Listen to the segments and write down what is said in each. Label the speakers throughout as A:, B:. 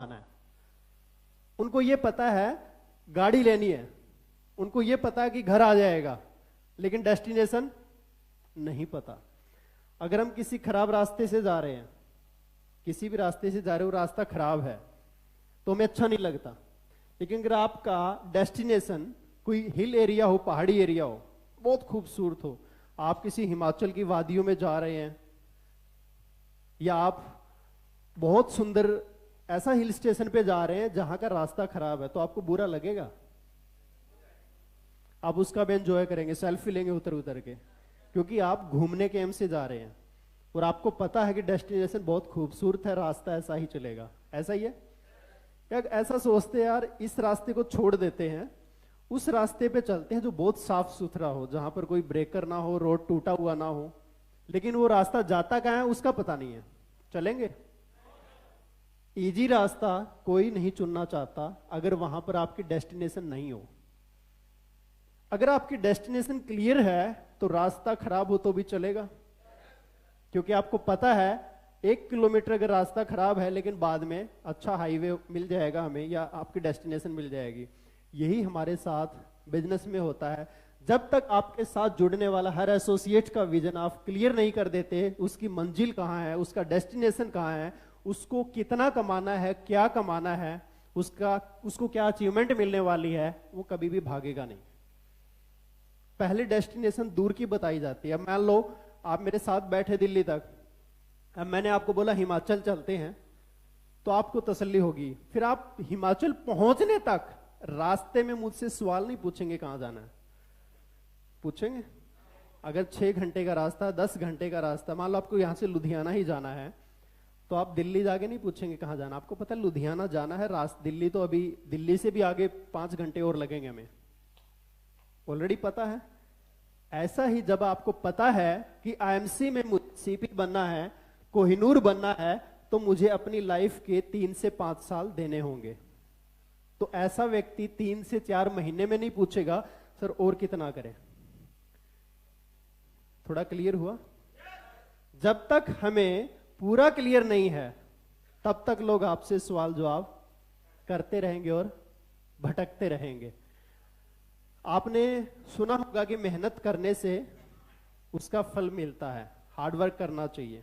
A: आना है। उनको ये पता है गाड़ी लेनी है, उनको ये पता है कि घर आ जाएगा, लेकिन डेस्टिनेशन नहीं पता। अगर हम किसी खराब रास्ते से जा रहे हैं, किसी भी रास्ते से जा रहे हो, रास्ता खराब है तो हमें अच्छा नहीं लगता। लेकिन अगर आपका डेस्टिनेशन कोई हिल एरिया हो, पहाड़ी एरिया हो, बहुत खूबसूरत हो, आप किसी हिमाचल की वादियों में जा रहे हैं, या आप बहुत सुंदर ऐसा हिल स्टेशन पे जा रहे हैं जहां का रास्ता खराब है, तो आपको बुरा लगेगा? आप उसका भी एंजॉय करेंगे, सेल्फी लेंगे उतर उतर के, क्योंकि आप घूमने के एम से जा रहे हैं और आपको पता है कि डेस्टिनेशन बहुत खूबसूरत है, रास्ता ऐसा ही चलेगा। ऐसा ही है या ऐसा सोचते हैं यार इस रास्ते को छोड़ देते हैं, उस रास्ते पे चलते हैं जो बहुत साफ सुथरा हो, जहां पर कोई ब्रेकर ना हो, रोड टूटा हुआ ना हो, लेकिन वो रास्ता जाता कहां है उसका पता नहीं है। चलेंगे? इजी रास्ता कोई नहीं चुनना चाहता अगर वहां पर आपकी डेस्टिनेशन नहीं हो। अगर आपकी डेस्टिनेशन क्लियर है तो रास्ता खराब हो तो भी चलेगा, क्योंकि आपको पता है 1 किलोमीटर अगर रास्ता खराब है लेकिन बाद में अच्छा हाईवे मिल जाएगा हमें, या आपकी डेस्टिनेशन मिल जाएगी। यही हमारे साथ बिजनेस में होता है। जब तक आपके साथ जुड़ने वाला हर एसोसिएट का विजन आप क्लियर नहीं कर देते, उसकी मंजिल कहां है, उसका डेस्टिनेशन कहां है, उसको कितना कमाना है, क्या कमाना है, उसको क्या अचीवमेंट मिलने वाली है, वो कभी भी भागेगा नहीं। पहले डेस्टिनेशन दूर की बताई जाती है। अब मान लो आप मेरे साथ बैठे दिल्ली तक, अब मैंने आपको बोला हिमाचल चलते हैं, तो आपको तसल्ली होगी। फिर आप हिमाचल पहुंचने तक रास्ते में मुझसे सवाल नहीं पूछेंगे कहां जाना है, पूछेंगे? अगर 6 घंटे का रास्ता, 10 घंटे का रास्ता, मान लो आपको यहां से लुधियाना ही जाना है, तो आप दिल्ली जाके नहीं पूछेंगे कहां जाना, आपको पता है लुधियाना जाना है। दिल्ली तो अभी दिल्ली से भी आगे 5 घंटे और लगेंगे हमें, ऑलरेडी पता है। ऐसा ही जब आपको पता है कि आईएमसी में सीपी बनना है, कोहिनूर बनना है, तो मुझे अपनी लाइफ के 3 से 5 साल देने होंगे, तो ऐसा व्यक्ति 3 से 4 महीने में नहीं पूछेगा सर और कितना करें। थोड़ा क्लियर हुआ? जब तक हमें पूरा क्लियर नहीं है तब तक लोग आपसे सवाल जवाब करते रहेंगे और भटकते रहेंगे। आपने सुना होगा कि मेहनत करने से उसका फल मिलता है, हार्ड वर्क करना चाहिए,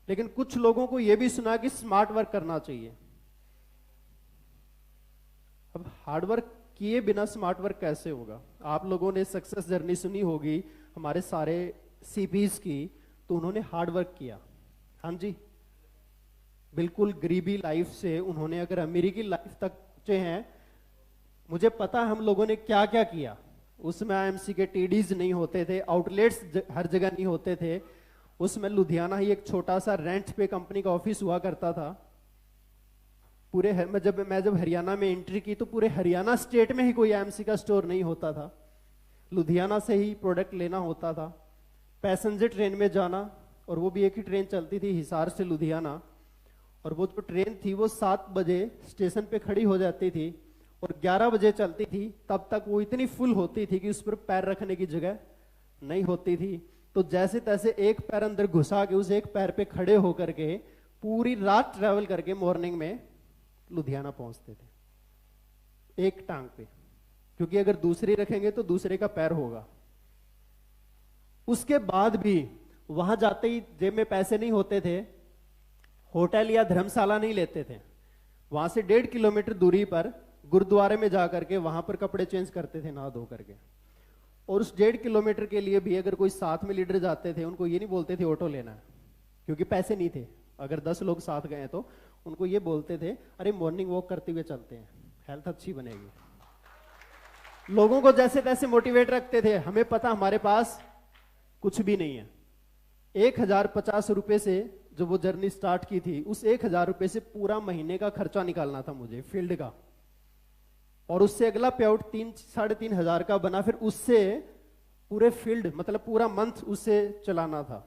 A: लेकिन कुछ लोगों को यह भी सुना कि स्मार्ट वर्क करना चाहिए। अब हार्ड वर्क किए बिना स्मार्ट वर्क कैसे होगा? आप लोगों ने सक्सेस जर्नी सुनी होगी हमारे सारे सीपीज की, तो उन्होंने हार्ड वर्क किया। हाँ जी, बिल्कुल गरीबी लाइफ से उन्होंने अगर अमीरी की लाइफ तक पहुंचे हैं। मुझे पता है हम लोगों ने क्या क्या किया। उसमें आईएमसी के टीडीज नहीं होते थे, आउटलेट्स हर जगह नहीं होते थे। उसमें लुधियाना ही एक छोटा सा रेंट पे कंपनी का ऑफिस हुआ करता था। पूरे मैं जब हरियाणा में एंट्री की तो पूरे हरियाणा स्टेट में ही कोई आईएमसी का स्टोर नहीं होता था। लुधियाना से ही प्रोडक्ट लेना होता था, पैसेंजर ट्रेन में जाना, और वो भी एक ही ट्रेन चलती थी हिसार से लुधियाना, और वो जो ट्रेन थी वो 7 बजे स्टेशन पे खड़ी हो जाती थी और 11 बजे चलती थी। तब तक वो इतनी फुल होती थी कि उस पर पैर रखने की जगह नहीं होती थी। तो जैसे तैसे एक पैर अंदर घुसा के उस एक पैर पे खड़े होकर के पूरी रात ट्रेवल करके मॉर्निंग में लुधियाना पहुंचते थे एक टांग पे, क्योंकि अगर दूसरी रखेंगे तो दूसरे का पैर होगा। उसके बाद भी वहां जाते ही जेब में पैसे नहीं होते थे, होटल या धर्मशाला नहीं लेते थे। वहां से 1.5 किलोमीटर दूरी पर गुरुद्वारे में जाकर के वहां पर कपड़े चेंज करते थे नहा धो करके। और उस 1.5 किलोमीटर के लिए भी अगर कोई साथ में लीडर जाते थे, उनको ये नहीं बोलते थे ऑटो लेना है, क्योंकि पैसे नहीं थे। अगर 10 लोग साथ गए तो उनको ये बोलते थे अरे मॉर्निंग वॉक करते हुए चलते हैं, हेल्थ अच्छी बनेगी। लोगों को जैसे तैसे मोटिवेट रखते थे। हमें पता हमारे पास कुछ भी नहीं है। 1050 रुपए से जो वो जर्नी स्टार्ट की थी, उस 1000 रुपए से पूरा महीने का खर्चा निकालना था मुझे फील्ड का, और उससे अगला पे आउट 3-3.5 हजार का बना। फिर उससे पूरे फील्ड मतलब पूरा मंथ उससे चलाना था।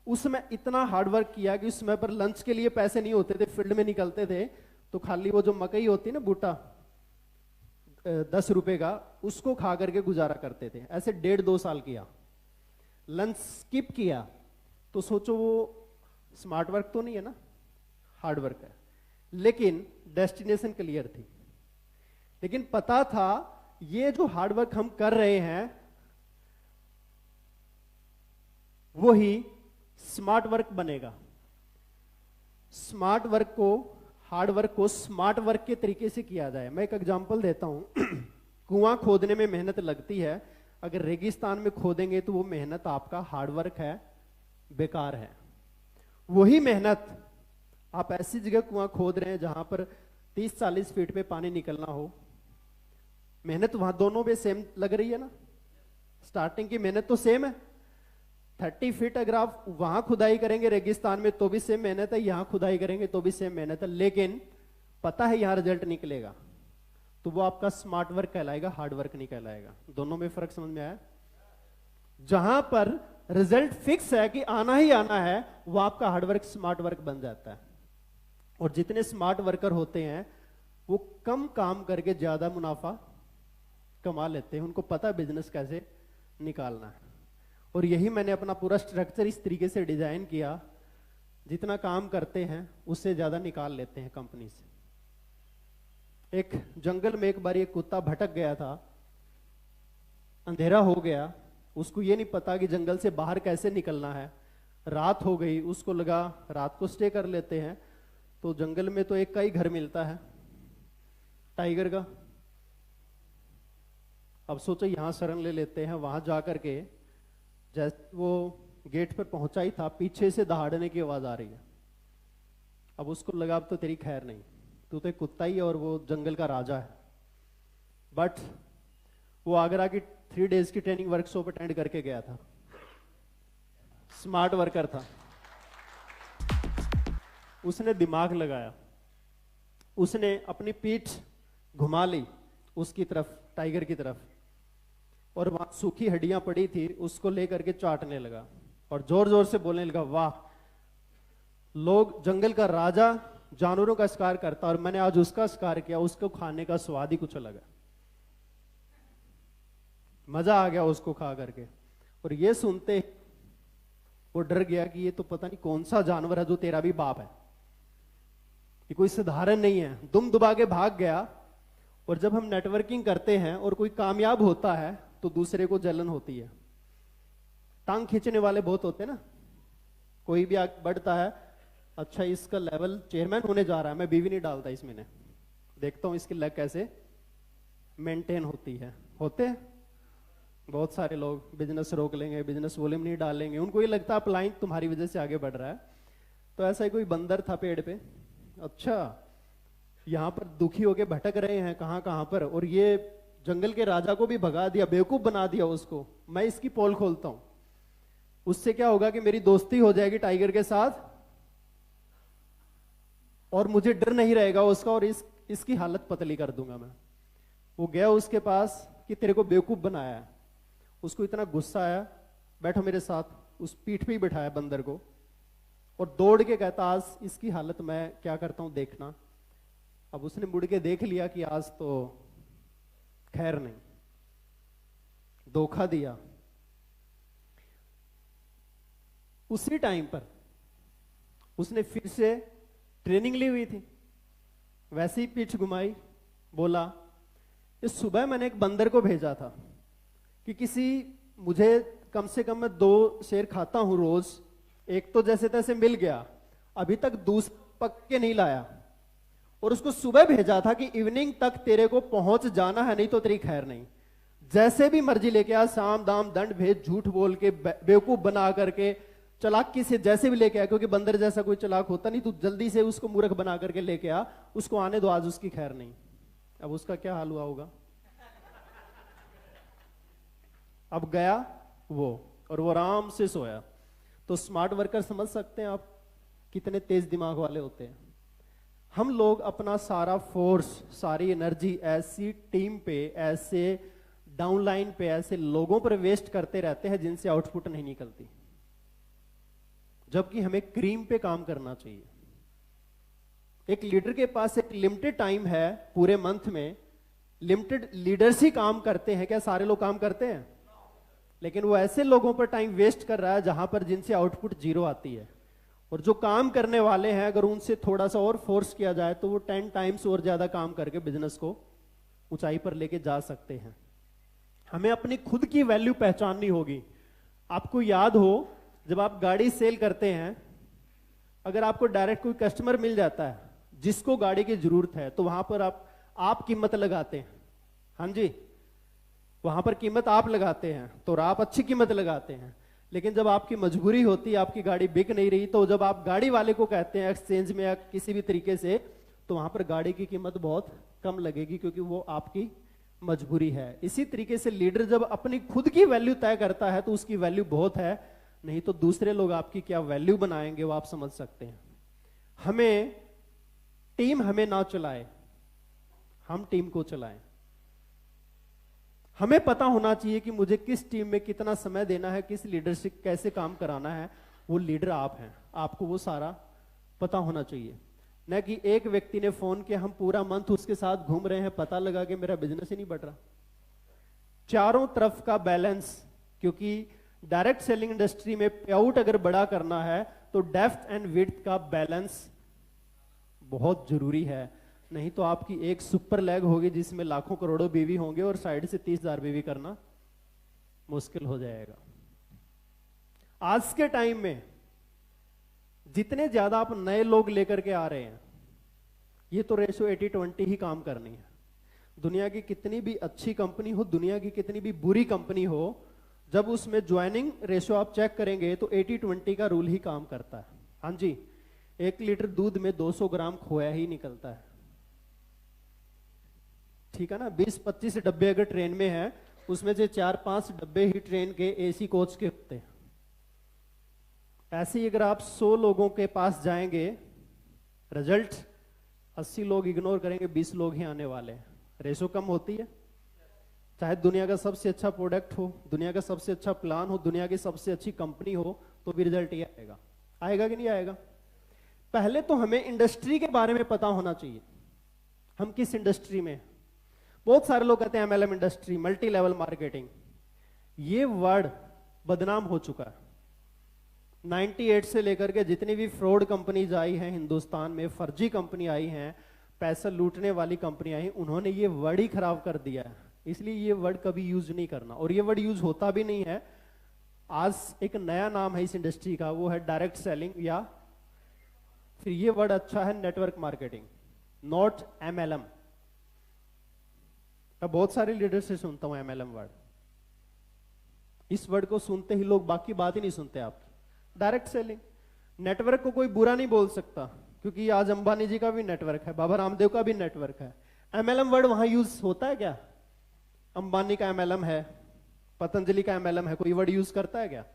A: उसमें इतना हार्ड वर्क किया कि उस समय पर लंच के लिए पैसे नहीं होते थे, फील्ड में निकलते थे तो खाली वो जो मकई होती ना बूटा 10 रुपए का, उसको खा करके गुजारा करते थे। ऐसे 1.5-2 साल किया, लंच स्किप किया। तो सोचो वो स्मार्ट वर्क तो नहीं है ना, हार्ड वर्क है। लेकिन डेस्टिनेशन क्लियर थी। लेकिन पता था ये जो हार्डवर्क हम कर रहे हैं वही स्मार्ट वर्क बनेगा। स्मार्ट वर्क को, हार्ड वर्क को स्मार्ट वर्क के तरीके से किया जाए। मैं एक एग्जांपल देता हूं। कुआं खोदने में मेहनत लगती है, अगर रेगिस्तान में खोदेंगे तो वो मेहनत आपका हार्ड वर्क है, बेकार है। वही मेहनत आप ऐसी जगह कुआं खोद रहे हैं जहां पर 30-40 फीट पे पानी निकलना हो, मेहनत वहां दोनों में सेम लग रही है ना। स्टार्टिंग की मेहनत तो सेम है। 30 फीट अगर आप वहां खुदाई करेंगे रेगिस्तान में तो भी सेम मेहनत है, यहां खुदाई करेंगे तो भी सेम मेहनत है, लेकिन पता है यहां रिजल्ट निकलेगा, तो वो आपका स्मार्ट वर्क कहलाएगा, हार्ड वर्क नहीं कहलाएगा। दोनों में फर्क समझ में आया? जहां पर रिजल्ट फिक्स है कि आना ही आना है, वो आपका हार्ड वर्क स्मार्ट वर्क बन जाता है। और जितने स्मार्ट वर्कर होते हैं वो कम काम करके ज्यादा मुनाफा कमा लेते हैं, उनको पता बिजनेस कैसे निकालना है। और यही मैंने अपना पूरा स्ट्रक्चर इस तरीके से डिजाइन किया, जितना काम करते हैं उससे ज्यादा निकाल लेते हैं कंपनी से। एक जंगल में एक बार एक कुत्ता भटक गया था, अंधेरा हो गया, उसको ये नहीं पता कि जंगल से बाहर कैसे निकलना है। रात हो गई, उसको लगा रात को स्टे कर लेते हैं, तो जंगल में तो एक का ही घर मिलता है, टाइगर का। अब सोचो यहां शरण ले लेते हैं, वहां जाकर के जैसे वो गेट पर पहुंचा ही था, पीछे से दहाड़ने की आवाज आ रही है। अब उसको लगा अब तो तेरी खैर नहीं, तू तो एक कुत्ता ही है और वो जंगल का राजा है। बट वो आगरा की 3 डेज की ट्रेनिंग वर्कशॉप अटेंड करके गया था, स्मार्ट वर्कर था। उसने दिमाग लगाया, उसने अपनी पीठ घुमा ली उसकी तरफ, टाइगर की तरफ, और वहां सूखी हड्डियां पड़ी थी, उसको लेकर के चाटने लगा और जोर जोर से बोलने लगा, वाह, लोग जंगल का राजा जानवरों का शिकार करता और मैंने आज उसका शिकार किया, उसको खाने का स्वाद ही कुछ अलग है। मजा आ गया उसको खा करके। और ये सुनते वो डर गया कि ये तो पता नहीं कौन सा जानवर है जो तेरा भी बाप है, ये कोई साधारण नहीं है। दुम दुबा के भाग गया। और जब हम नेटवर्किंग करते हैं और कोई कामयाब होता है तो दूसरे को जलन होती है। टांग खींचने वाले बहुत होते हैं ना, कोई भी आगे बढ़ता है, अच्छा इसका लेवल चेयरमैन होने जा रहा है, मैं बीवी नहीं डालता इसमें, ने देखता हूं इसकी लग कैसे मेंटेन होती है। होते हैं बहुत सारे लोग, बिजनेस रोक लेंगे, बिजनेस वॉल्यूम नहीं डालेंगे, उनको ये लगता है क्लाइंट तुम्हारी वजह से आगे बढ़ रहा है। तो ऐसा ही कोई बंदर था पेड़ पे, अच्छा यहां पर दुखी होके भटक रहे हैं कहां कहां पर, और ये जंगल के राजा को भी भगा दिया, बेवकूफ बना दिया उसको। मैं इसकी पोल खोलता हूं, उससे क्या होगा कि मेरी दोस्ती हो जाएगी टाइगर के साथ और मुझे डर नहीं रहेगा उसका, और इसकी हालत पतली कर दूंगा मैं। वो गया उसके पास कि तेरे को बेवकूफ बनाया है। उसको इतना गुस्सा आया, बैठो मेरे साथ, उस पीठ पे ही बिठाया बंदर को और दौड़ के कहता, आज इसकी हालत मैं क्या करता हूं देखना। अब उसने मुड़ के देख लिया कि आज तो खैर नहीं, धोखा दिया। उसी टाइम पर उसने फिर से ट्रेनिंग ली हुई थी, वैसे ही पीठ घुमाई, बोला इस सुबह मैंने एक बंदर को भेजा था कि किसी, मुझे कम से कम मैं 2 शेर खाता हूं रोज, एक तो जैसे तैसे मिल गया, अभी तक दूसरा पक के नहीं लाया, और उसको सुबह भेजा था कि इवनिंग तक तेरे को पहुंच जाना है, नहीं तो तेरी खैर नहीं। जैसे भी मर्जी लेके आ, साम दाम दंड भेद, झूठ बोल के, बेवकूफ बना करके, चालाकी से जैसे भी लेके आ, क्योंकि बंदर जैसा कोई चालाक होता नहीं, तू जल्दी से उसको मूर्ख बना करके लेके आ, उसको आने दो, आज उसकी खैर नहीं। अब उसका क्या हाल हुआ होगा? अब गया वो, और वो आराम से सोया। तो स्मार्ट वर्कर समझ सकते हैं आप कितने तेज दिमाग वाले होते हैं। हम लोग अपना सारा फोर्स, सारी एनर्जी ऐसी टीम पे, ऐसे डाउनलाइन पे, ऐसे लोगों पर वेस्ट करते रहते हैं जिनसे आउटपुट नहीं निकलती, जबकि हमें क्रीम पे काम करना चाहिए। एक लीडर के पास एक लिमिटेड टाइम है पूरे मंथ में, लिमिटेड लीडर्स ही काम करते हैं। क्या सारे लोग काम करते हैं? लेकिन वो ऐसे लोगों पर टाइम वेस्ट कर रहा है जहां पर जिनसे आउटपुट 0 आती है। और जो काम करने वाले हैं अगर उनसे थोड़ा सा और फोर्स किया जाए तो वो 10 टाइम्स और ज्यादा काम करके बिजनेस को ऊंचाई पर लेके जा सकते हैं। हमें अपनी खुद की वैल्यू पहचाननी होगी। आपको याद हो जब आप गाड़ी सेल करते हैं, अगर आपको डायरेक्ट कोई कस्टमर मिल जाता है जिसको गाड़ी की जरूरत है तो वहां पर आप कीमत लगाते हैं। हाँ जी, वहां पर कीमत आप लगाते हैं तो आप अच्छी कीमत लगाते हैं। लेकिन जब आपकी मजबूरी होती है, आपकी गाड़ी बिक नहीं रही, तो जब आप गाड़ी वाले को कहते हैं एक्सचेंज में या किसी भी तरीके से, तो वहां पर गाड़ी की कीमत बहुत कम लगेगी क्योंकि वो आपकी मजबूरी है। इसी तरीके से लीडर जब अपनी खुद की वैल्यू तय करता है तो उसकी वैल्यू बहुत है, नहीं तो दूसरे लोग आपकी क्या वैल्यू बनाएंगे वो आप समझ सकते हैं। टीम हमें ना चलाए, हम टीम को चलाएं। हमें पता होना चाहिए कि मुझे किस टीम में कितना समय देना है, किस लीडरशिप कैसे काम कराना है। वो लीडर आप हैं, आपको वो सारा पता होना चाहिए। न कि एक व्यक्ति ने फोन किया, हम पूरा मंथ उसके साथ घूम रहे हैं, पता लगा कि मेरा बिजनेस ही नहीं बढ़ रहा। चारों तरफ का बैलेंस, क्योंकि डायरेक्ट सेलिंग इंडस्ट्री में पे आउट अगर बड़ा करना है तो डेप्थ एंड विड्थ का बैलेंस बहुत जरूरी है। नहीं तो आपकी एक सुपर लैग होगी जिसमें लाखों करोड़ों बीवी होंगे और साइड से 30,000 बीवी करना मुश्किल हो जाएगा। आज के टाइम में जितने ज्यादा आप नए लोग लेकर के आ रहे हैं, ये तो रेशो 80-20 ही काम करनी है। दुनिया की कितनी भी अच्छी कंपनी हो, दुनिया की कितनी भी बुरी कंपनी हो, जब उसमें ज्वाइनिंग रेशो आप चेक करेंगे तो 80-20 का रूल ही काम करता है। हाँ जी, 1 लीटर दूध में 200 ग्राम खोया ही निकलता है, ठीक है ना। 20-25 डब्बे अगर ट्रेन में है, उसमें से 4-5 डब्बे ही ट्रेन के एसी कोच के होते हैं। ऐसे ही अगर आप 100 लोगों के पास जाएंगे, रिजल्ट 80 लोग इग्नोर करेंगे, 20 लोग ही आने वाले हैं। रेशो कम होती है। चाहे दुनिया का सबसे अच्छा प्रोडक्ट हो, दुनिया का सबसे अच्छा प्लान हो, दुनिया की सबसे अच्छी कंपनी हो, तो भी रिजल्ट ये आएगा। आएगा कि नहीं आएगा? पहले तो हमें इंडस्ट्री के बारे में पता होना चाहिए, हम किस इंडस्ट्री में। बहुत सारे लोग कहते हैं MLM industry, multi level marketing, ये वर्ड बदनाम हो चुका है। 98 से लेकर के जितनी भी फ्रॉड कंपनीज आई हैं हिंदुस्तान में, फर्जी कंपनी आई हैं, पैसा लूटने वाली कंपनी आई, उन्होंने ये वर्ड ही खराब कर दिया है। इसलिए ये वर्ड कभी यूज नहीं करना, और ये वर्ड यूज होता भी नहीं है। आज एक नया नाम है इस इंडस्ट्री का, वो है डायरेक्ट सेलिंग, या फिर ये वर्ड अच्छा है नेटवर्क मार्केटिंग, नॉट एमएलएम। मैं बहुत सारे लीडर से सुनता हूं एमएलएम वर्ड। इस वर्ड को सुनते ही लोग बाकी बात ही नहीं सुनते आपकी। डायरेक्ट सेलिंग, नेटवर्क को कोई बुरा नहीं बोल सकता, क्योंकि आज अंबानी जी का भी नेटवर्क है, बाबा रामदेव का भी नेटवर्क है। एमएलएम वर्ड वहां यूज होता है क्या? अंबानी का एमएलएम है, पतंजलि का एमएलएम है, कोई वर्ड यूज करता है क्या?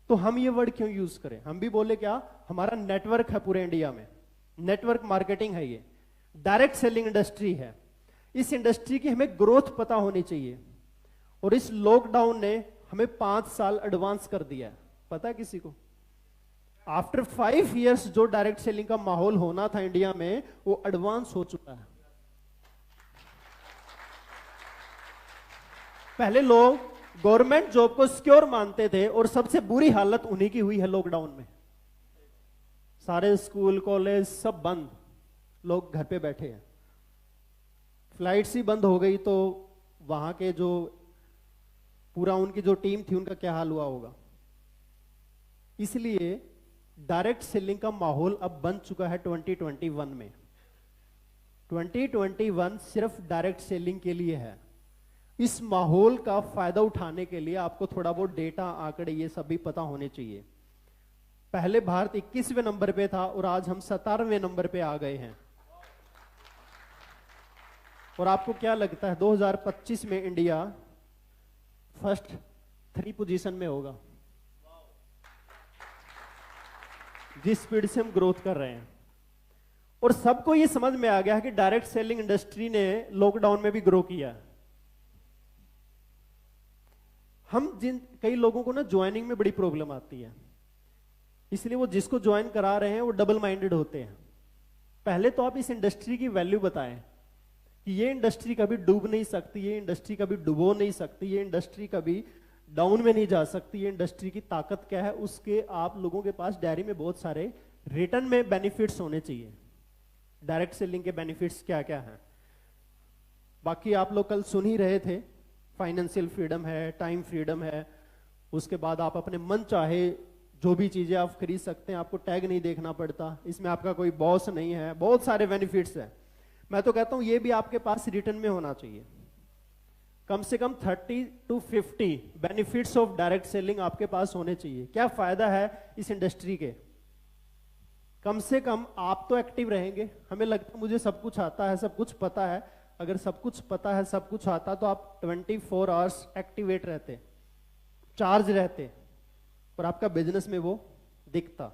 A: तो हम ये वर्ड क्यों यूज करें? हम भी बोले क्या, हमारा नेटवर्क है पूरे इंडिया में, नेटवर्क मार्केटिंग है, ये डायरेक्ट सेलिंग इंडस्ट्री है। इस इंडस्ट्री की हमें ग्रोथ पता होनी चाहिए, और इस लॉकडाउन ने हमें 5 साल एडवांस कर दिया है। पता है किसी को? आफ्टर 5 इयर्स जो डायरेक्ट सेलिंग का माहौल होना था इंडिया में, वो एडवांस हो चुका है। पहले लोग गवर्नमेंट जॉब को सिक्योर मानते थे, और सबसे बुरी हालत उन्हीं की हुई है लॉकडाउन में। सारे स्कूल कॉलेज सब बंद, लोग घर पे बैठे हैं। फ्लाइट्स ही बंद हो गई तो वहां के जो पूरा उनकी जो टीम थी उनका क्या हाल हुआ होगा। इसलिए डायरेक्ट सेलिंग का माहौल अब बन चुका है 2021 में। 2021 सिर्फ डायरेक्ट सेलिंग के लिए है। इस माहौल का फायदा उठाने के लिए आपको थोड़ा बहुत डेटा, आंकड़े, ये सब भी पता होने चाहिए। पहले भारत 21वें नंबर पे था और आज हम 17वें नंबर पे आ गए हैं। और आपको क्या लगता है 2025 में इंडिया फर्स्ट 3 पोजीशन में होगा? जिस स्पीड से हम ग्रोथ कर रहे हैं। और सबको ये समझ में आ गया है कि डायरेक्ट सेलिंग इंडस्ट्री ने लॉकडाउन में भी ग्रो किया। कई लोगों को ना ज्वाइनिंग में बड़ी प्रॉब्लम आती है, इसलिए वो जिसको ज्वाइन करा रहे हैं वो डबल माइंडेड होते हैं। पहले तो आप इस इंडस्ट्री की वैल्यू बताएं कि ये इंडस्ट्री कभी डूब नहीं सकती, ये इंडस्ट्री कभी डुबो नहीं सकती, ये इंडस्ट्री कभी डाउन में नहीं जा सकती। ये इंडस्ट्री की ताकत क्या है, उसके आप लोगों के पास डायरी में बहुत सारे रिटर्न में बेनिफिट्स होने चाहिए। डायरेक्ट सेलिंग के बेनिफिट्स क्या क्या हैं, बाकी आप लोग कल सुन ही रहे थे। फाइनेंशियल फ्रीडम है, टाइम फ्रीडम है, उसके बाद आप अपने मन चाहे जो भी चीजें आप खरीद सकते हैं, आपको टैग नहीं देखना पड़ता, इसमें आपका कोई बॉस नहीं है, बहुत सारे बेनिफिट्स हैं। मैं तो कहता हूं ये भी आपके पास रिटर्न में होना चाहिए। कम से कम 30 to 50 benefits of direct selling आपके पास होने चाहिए। क्या फायदा है इस इंडस्ट्री के, कम से कम आप तो एक्टिव रहेंगे। हमें लगता है मुझे सब कुछ आता है, सब कुछ पता है। अगर सब कुछ पता है, सब कुछ आता, तो आप 24 आवर्स एक्टिवेट रहते, चार्ज रहते, और आपका बिजनेस में वो दिखता।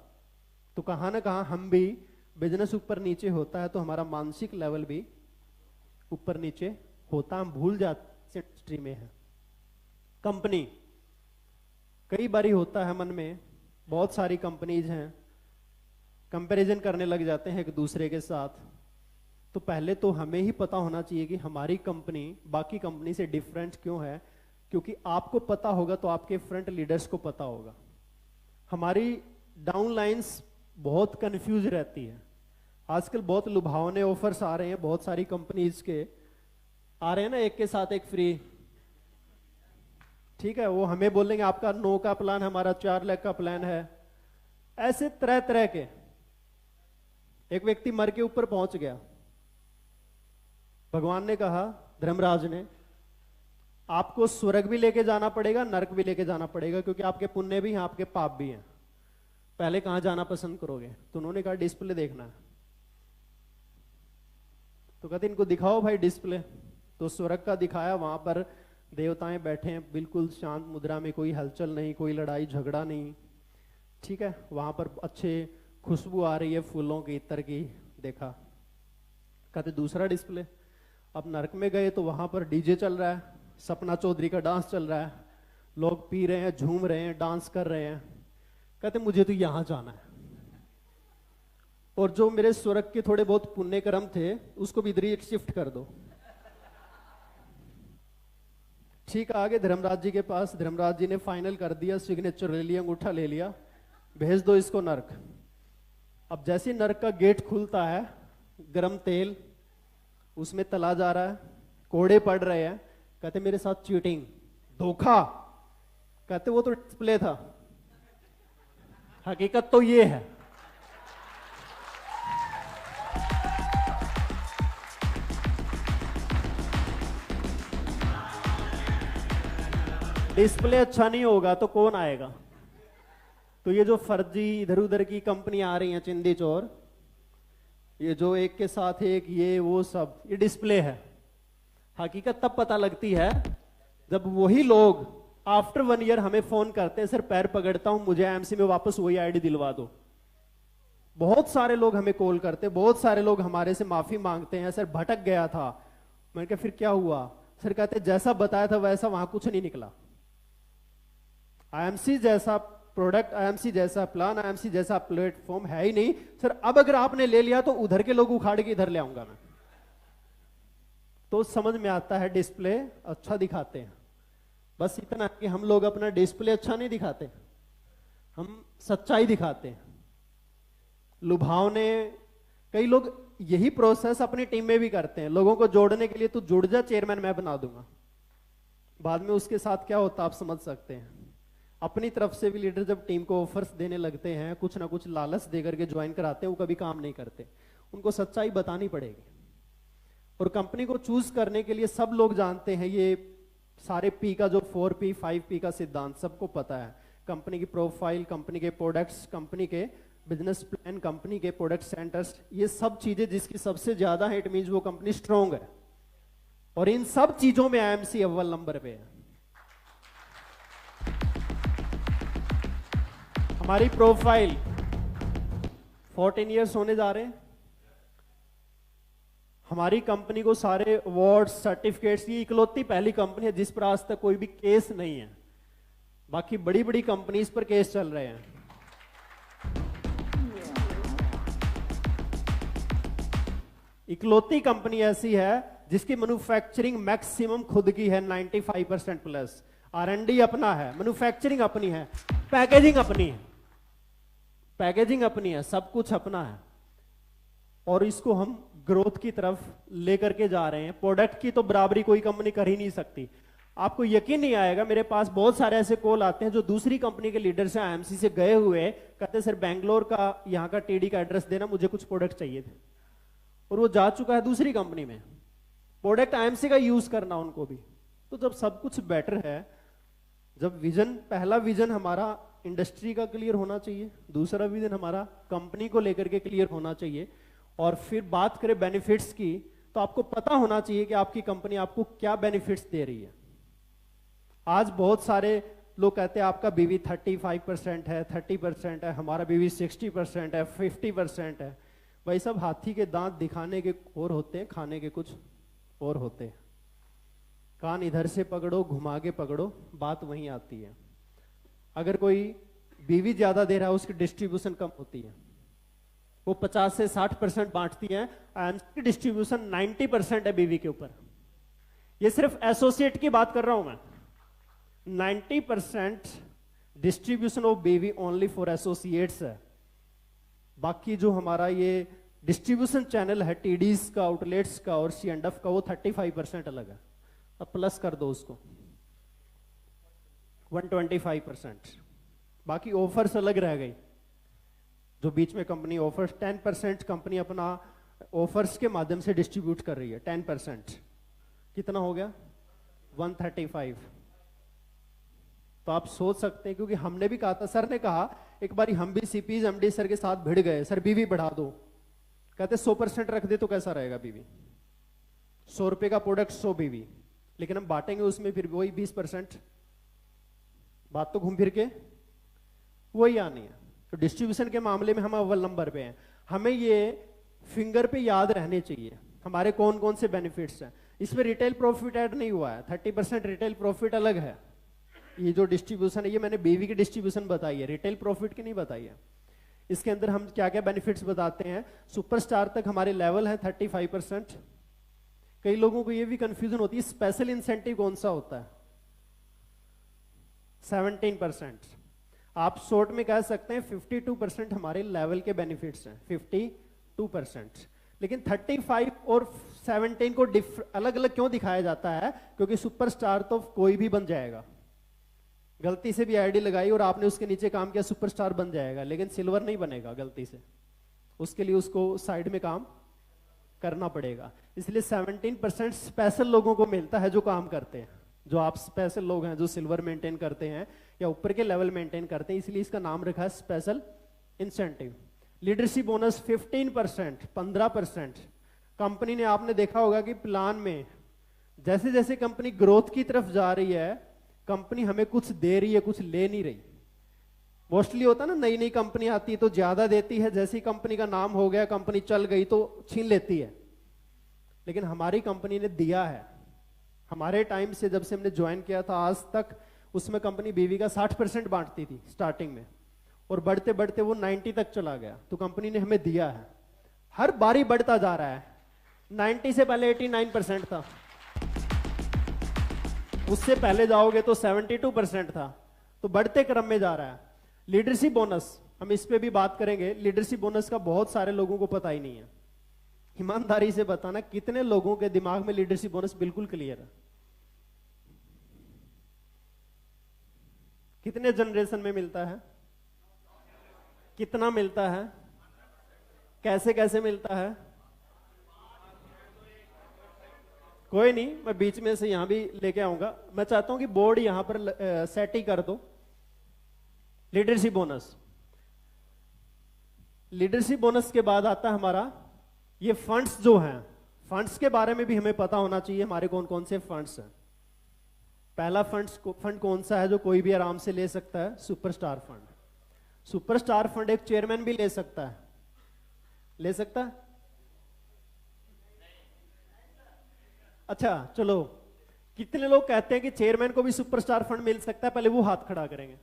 A: तो कहां ना कहां हम भी, बिजनेस ऊपर नीचे होता है तो हमारा मानसिक लेवल भी ऊपर नीचे होता, हम भूल जाते इंडस्ट्री में है। कंपनी, कई बारी होता है मन में, बहुत सारी कंपनीज हैं, कंपैरिजन करने लग जाते हैं एक दूसरे के साथ। तो पहले तो हमें ही पता होना चाहिए कि हमारी कंपनी बाकी कंपनी से डिफरेंट क्यों है, क्योंकि आपको पता होगा तो आपके फ्रंट लीडर्स को पता होगा। हमारी डाउन लाइन्स बहुत कंफ्यूज रहती है। आजकल बहुत लुभावने ऑफर्स आ रहे हैं, बहुत सारी कंपनीज के आ रहे हैं ना, एक के साथ एक फ्री। ठीक है, वो हमें बोलेंगे आपका 9 का प्लान, हमारा 4 लाख का प्लान है। ऐसे तरह तरह के। एक व्यक्ति मर के ऊपर पहुंच गया, भगवान ने कहा, धर्मराज ने, आपको स्वर्ग भी लेके जाना पड़ेगा, नरक भी लेके जाना पड़ेगा, क्योंकि आपके पुण्य भी हैं, आपके पाप भी हैं। पहले कहां जाना पसंद करोगे? तो उन्होंने कहा डिस्प्ले देखना है। तो कहते इनको दिखाओ भाई डिस्प्ले। तो स्वर्ग का दिखाया, वहां पर देवताएं बैठे हैं बिल्कुल शांत मुद्रा में, कोई हलचल नहीं, कोई लड़ाई झगड़ा नहीं। ठीक है, वहां पर अच्छे खुशबू आ रही है फूलों की, इत्र की। देखा, कहते दूसरा डिस्प्ले। अब नरक में गए तो वहां पर डीजे चल रहा है, सपना चौधरी का डांस चल रहा है, लोग पी रहे हैं, झूम रहे हैं, डांस कर रहे हैं। कहते मुझे तो यहां जाना है, और जो मेरे स्वर्ग के थोड़े बहुत पुण्य कर्म थे उसको भी इधर शिफ्ट कर दो। ठीक, आगे धर्मराज जी के पास। धर्मराज जी ने फाइनल कर दिया, सिग्नेचर ले लिया, अंगूठा ले लिया, भेज दो इसको नरक। अब जैसे नरक का गेट खुलता है, गरम तेल उसमें तला जा रहा है, कोड़े पड़ रहे हैं। कहते मेरे साथ चीटिंग, धोखा। कहते वो तो डिस्प्ले था, हकीकत तो ये है। डिस्प्ले अच्छा नहीं होगा तो कौन आएगा? तो ये जो फर्जी इधर उधर की कंपनी आ रही हैं, चिंदी चोर, ये जो एक के साथ एक, ये वो सब, ये डिस्प्ले है। हकीकत तब पता लगती है जब वही लोग आफ्टर 1 ईयर हमें फोन करते हैं, सर पैर पकड़ता हूं, मुझे एमसी में वापस वही आईडी दिलवा दो। बहुत सारे लोग हमें कॉल करते, बहुत सारे लोग हमारे से माफी मांगते हैं, सर भटक गया था। मैंने कहा फिर क्या हुआ? सर कहते जैसा बताया था वैसा वहां कुछ नहीं निकला। आईएमसी जैसा प्रोडक्ट, आईएमसी जैसा प्लान, आईएमसी जैसा प्लेटफॉर्म है ही नहीं। सर अब अगर आपने ले लिया तो उधर के लोग उखाड़ के इधर ले आऊंगा मैं। तो समझ में आता है डिस्प्ले अच्छा दिखाते हैं, बस इतना कि हम लोग अपना डिस्प्ले अच्छा नहीं दिखाते, हम सच्चाई दिखाते हैं। लुभावने, कई लोग यही प्रोसेस अपनी टीम में भी करते हैं, लोगों को जोड़ने के लिए, तू जुड़ जा, चेयरमैन मैं बना दूंगा। बाद में उसके साथ क्या होता आप समझ सकते हैं। अपनी तरफ से भी लीडर जब टीम को ऑफर्स देने लगते हैं, कुछ ना कुछ लालच देकर के ज्वाइन कराते हैं, वो कभी काम नहीं करते। उनको सच्चाई बतानी पड़ेगी। और कंपनी को चूज करने के लिए सब लोग जानते हैं ये सारे पी का, जो 4P 5P का सिद्धांत सबको पता है। कंपनी की प्रोफाइल, कंपनी के प्रोडक्ट्स, कंपनी के बिजनेस प्लान, कंपनी के प्रोडक्ट सेंटर्स, ये सब चीजें जिसकी सबसे ज्यादा है, इट मींस वो कंपनी स्ट्रांग है। और इन सब चीजों में आईएमसी अव्वल नंबर पे है। हमारी प्रोफाइल 14 इयर्स होने जा रहे हैं। हमारी कंपनी को सारे अवार्ड्स, सर्टिफिकेट्स, ये इकलौती पहली कंपनी है जिस पर आज तक कोई भी केस नहीं है। बाकी बड़ी बड़ी कंपनीज पर केस चल रहे हैं। इकलौती कंपनी ऐसी है जिसकी मैन्युफैक्चरिंग मैक्सिमम खुद की है, 95% प्लस। R&D अपना है, मैन्युफैक्चरिंग अपनी है, पैकेजिंग अपनी है, पैकेजिंग अपनी है, सब कुछ अपना है। और इसको हम ग्रोथ की तरफ लेकर के जा रहे हैं। प्रोडक्ट की तो बराबरी कोई कंपनी कर ही नहीं सकती। आपको यकीन नहीं आएगा, मेरे पास बहुत सारे ऐसे कॉल आते हैं जो दूसरी कंपनी के लीडर से, आईएमसी से गए हुए, कहते सर बैंगलोर का यहाँ का टीडी का एड्रेस देना, मुझे कुछ प्रोडक्ट चाहिए थे। और वो जा चुका है दूसरी कंपनी में, प्रोडक्ट आईएमसी का यूज करना उनको भी। तो जब सब कुछ बेटर है, जब विजन, पहला विजन हमारा इंडस्ट्री का क्लियर होना चाहिए, दूसरा विजन हमारा कंपनी को लेकर के क्लियर होना चाहिए, और फिर बात करें बेनिफिट्स की, तो आपको पता होना चाहिए कि आपकी कंपनी आपको क्या बेनिफिट्स दे रही है। आज बहुत सारे लोग कहते हैं आपका बीवी 35% है, 30% है, हमारा बीवी 60% है, 50% है। भाई सब हाथी के दांत दिखाने के और होते हैं, खाने के कुछ और होते हैं। कान इधर से पकड़ो, घुमा के पकड़ो, बात वहीं आती है। अगर कोई बीवी ज्यादा दे रहा है, उसकी डिस्ट्रीब्यूशन कम होती है, वो 50 से 60% बांटती है, की डिस्ट्रीब्यूशन 90% है बीवी के ऊपर। ये सिर्फ एसोसिएट की बात कर रहा हूं मैं। 90% डिस्ट्रीब्यूशन ऑफ बीवी ओनली फॉर एसोसिएट्स है। बाकी जो हमारा ये डिस्ट्रीब्यूशन चैनल है, टीडीज का, आउटलेट्स का और C&F का, वो 35% अलग है। अब प्लस कर दो उसको, 125%। बाकी ऑफर्स अलग रह गई, जो बीच में कंपनी ऑफर्स 10% कंपनी अपना ऑफर्स के माध्यम से डिस्ट्रीब्यूट कर रही है। 10% कितना हो गया? 135। तो आप सोच सकते हैं, क्योंकि हमने भी कहा था, सर ने कहा एक बार हम भी सीपीज एमडी सर के साथ भिड़ गए, सर बीवी बढ़ा दो। कहते 100% रख दे तो कैसा रहेगा बीवी? 100 रुपए का प्रोडक्ट 100 बीवी, लेकिन हम बांटेंगे उसमें फिर वही 20%। बात तो घूम फिर के वही आनी है। तो डिस्ट्रीब्यूशन के मामले में हम अव्वल नंबर पे हैं। हमें ये फिंगर पे याद रहने चाहिए हमारे कौन कौन से बेनिफिट्स हैं। इसमें रिटेल प्रॉफिट ऐड नहीं हुआ है, 30% रिटेल प्रॉफिट अलग है। ये जो डिस्ट्रीब्यूशन है, ये मैंने बीवी की डिस्ट्रीब्यूशन बताई है, रिटेल प्रॉफिट की नहीं बताई है। इसके अंदर हम क्या क्या बेनिफिट्स बताते हैं। सुपरस्टार तक हमारे लेवल है 35%। कई लोगों को ये भी कंफ्यूजन होती है, स्पेशल इंसेंटिव कौन सा होता है? 17%। आप शॉर्ट में कह सकते हैं 52% हमारे लेवल के बेनिफिट्स हैं, 52%। लेकिन 35 और 17 को अलग अलग क्यों दिखाया जाता है? क्योंकि सुपरस्टार तो कोई भी बन जाएगा। गलती से भी आईडी लगाई और आपने उसके नीचे काम किया, सुपरस्टार बन जाएगा, लेकिन सिल्वर नहीं बनेगा गलती से। उसके लिए उसको साइड में काम करना पड़ेगा। इसलिए 17% स्पेशल लोगों को मिलता है जो काम करते हैं, जो आप स्पेशल लोग हैं, जो सिल्वर मेंटेन करते हैं या ऊपर के लेवल मेंटेन करते हैं, इसलिए इसका नाम रखा है special incentive. Leadership bonus 15%, 15%। Company ने, आपने देखा होगा कि प्लान में जैसे जैसे कंपनी ग्रोथ की तरफ जा रही है, कंपनी हमें कुछ दे रही है, कुछ ले नहीं रही। मोस्टली होता ना, नई नई कंपनी आती है तो ज्यादा देती है, जैसे ही कंपनी का नाम हो गया, कंपनी चल गई तो छीन लेती है। लेकिन हमारी कंपनी ने दिया है। हमारे टाइम से, जब से हमने ज्वाइन किया था आज तक, उसमें कंपनी बीवी का 60% बांटती थी स्टार्टिंग में, और बढ़ते बढ़ते वो 90 तक चला गया। तो कंपनी ने हमें दिया है, हर बारी बढ़ता जा रहा है। 90 से पहले 89% था, उससे पहले जाओगे तो 72% था, तो बढ़ते क्रम में जा रहा है। लीडरशिप बोनस, हम इस पे भी बात करेंगे। लीडरशिप बोनस का बहुत सारे लोगों को पता ही नहीं है। ईमानदारी से बताना, कितने लोगों के दिमाग में लीडरशिप बोनस बिल्कुल क्लियर है? कितने जनरेशन में मिलता है? कितना मिलता है? कैसे कैसे मिलता है? कोई नहीं, मैं बीच में से यहां भी लेके आऊंगा। मैं चाहता हूं कि बोर्ड यहां पर सेट ही कर दो। लीडरशिप बोनस, लीडरशिप बोनस के बाद आता है हमारा ये फंड्स जो हैं। फंड्स के बारे में भी हमें पता होना चाहिए, हमारे कौन कौन से फंड्स हैं। पहला फंड कौन सा है जो कोई भी आराम से ले सकता है? Superstar fund. सुपरस्टार फंड एक चेयरमैन भी ले सकता है, ले सकता है? अच्छा चलो, कितने लोग कहते हैं कि चेयरमैन को भी सुपरस्टार फंड मिल सकता है? पहले वो हाथ खड़ा करेंगे।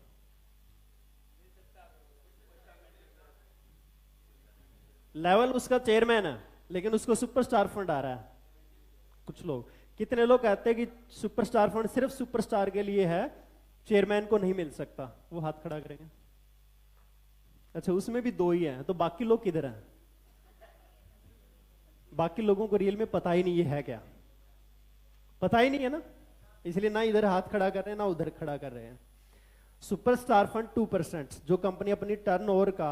A: लेवल उसका चेयरमैन है, लेकिन उसको सुपरस्टार फंड आ रहा है। कुछ लोग कितने लोग कहते हैं कि सुपरस्टार फंड सिर्फ सुपरस्टार के लिए है, चेयरमैन को नहीं मिल सकता? वो हाथ खड़ा करेंगे। अच्छा, उसमें भी दो ही हैं, तो बाकी लोग किधर हैं? बाकी लोगों को रियल में पता ही नहीं ये है क्या, पता ही नहीं है ना, इसलिए ना इधर हाथ खड़ा कर रहे हैं ना उधर खड़ा कर रहे हैं। सुपरस्टार फंड 2% जो कंपनी अपनी टर्नओवर का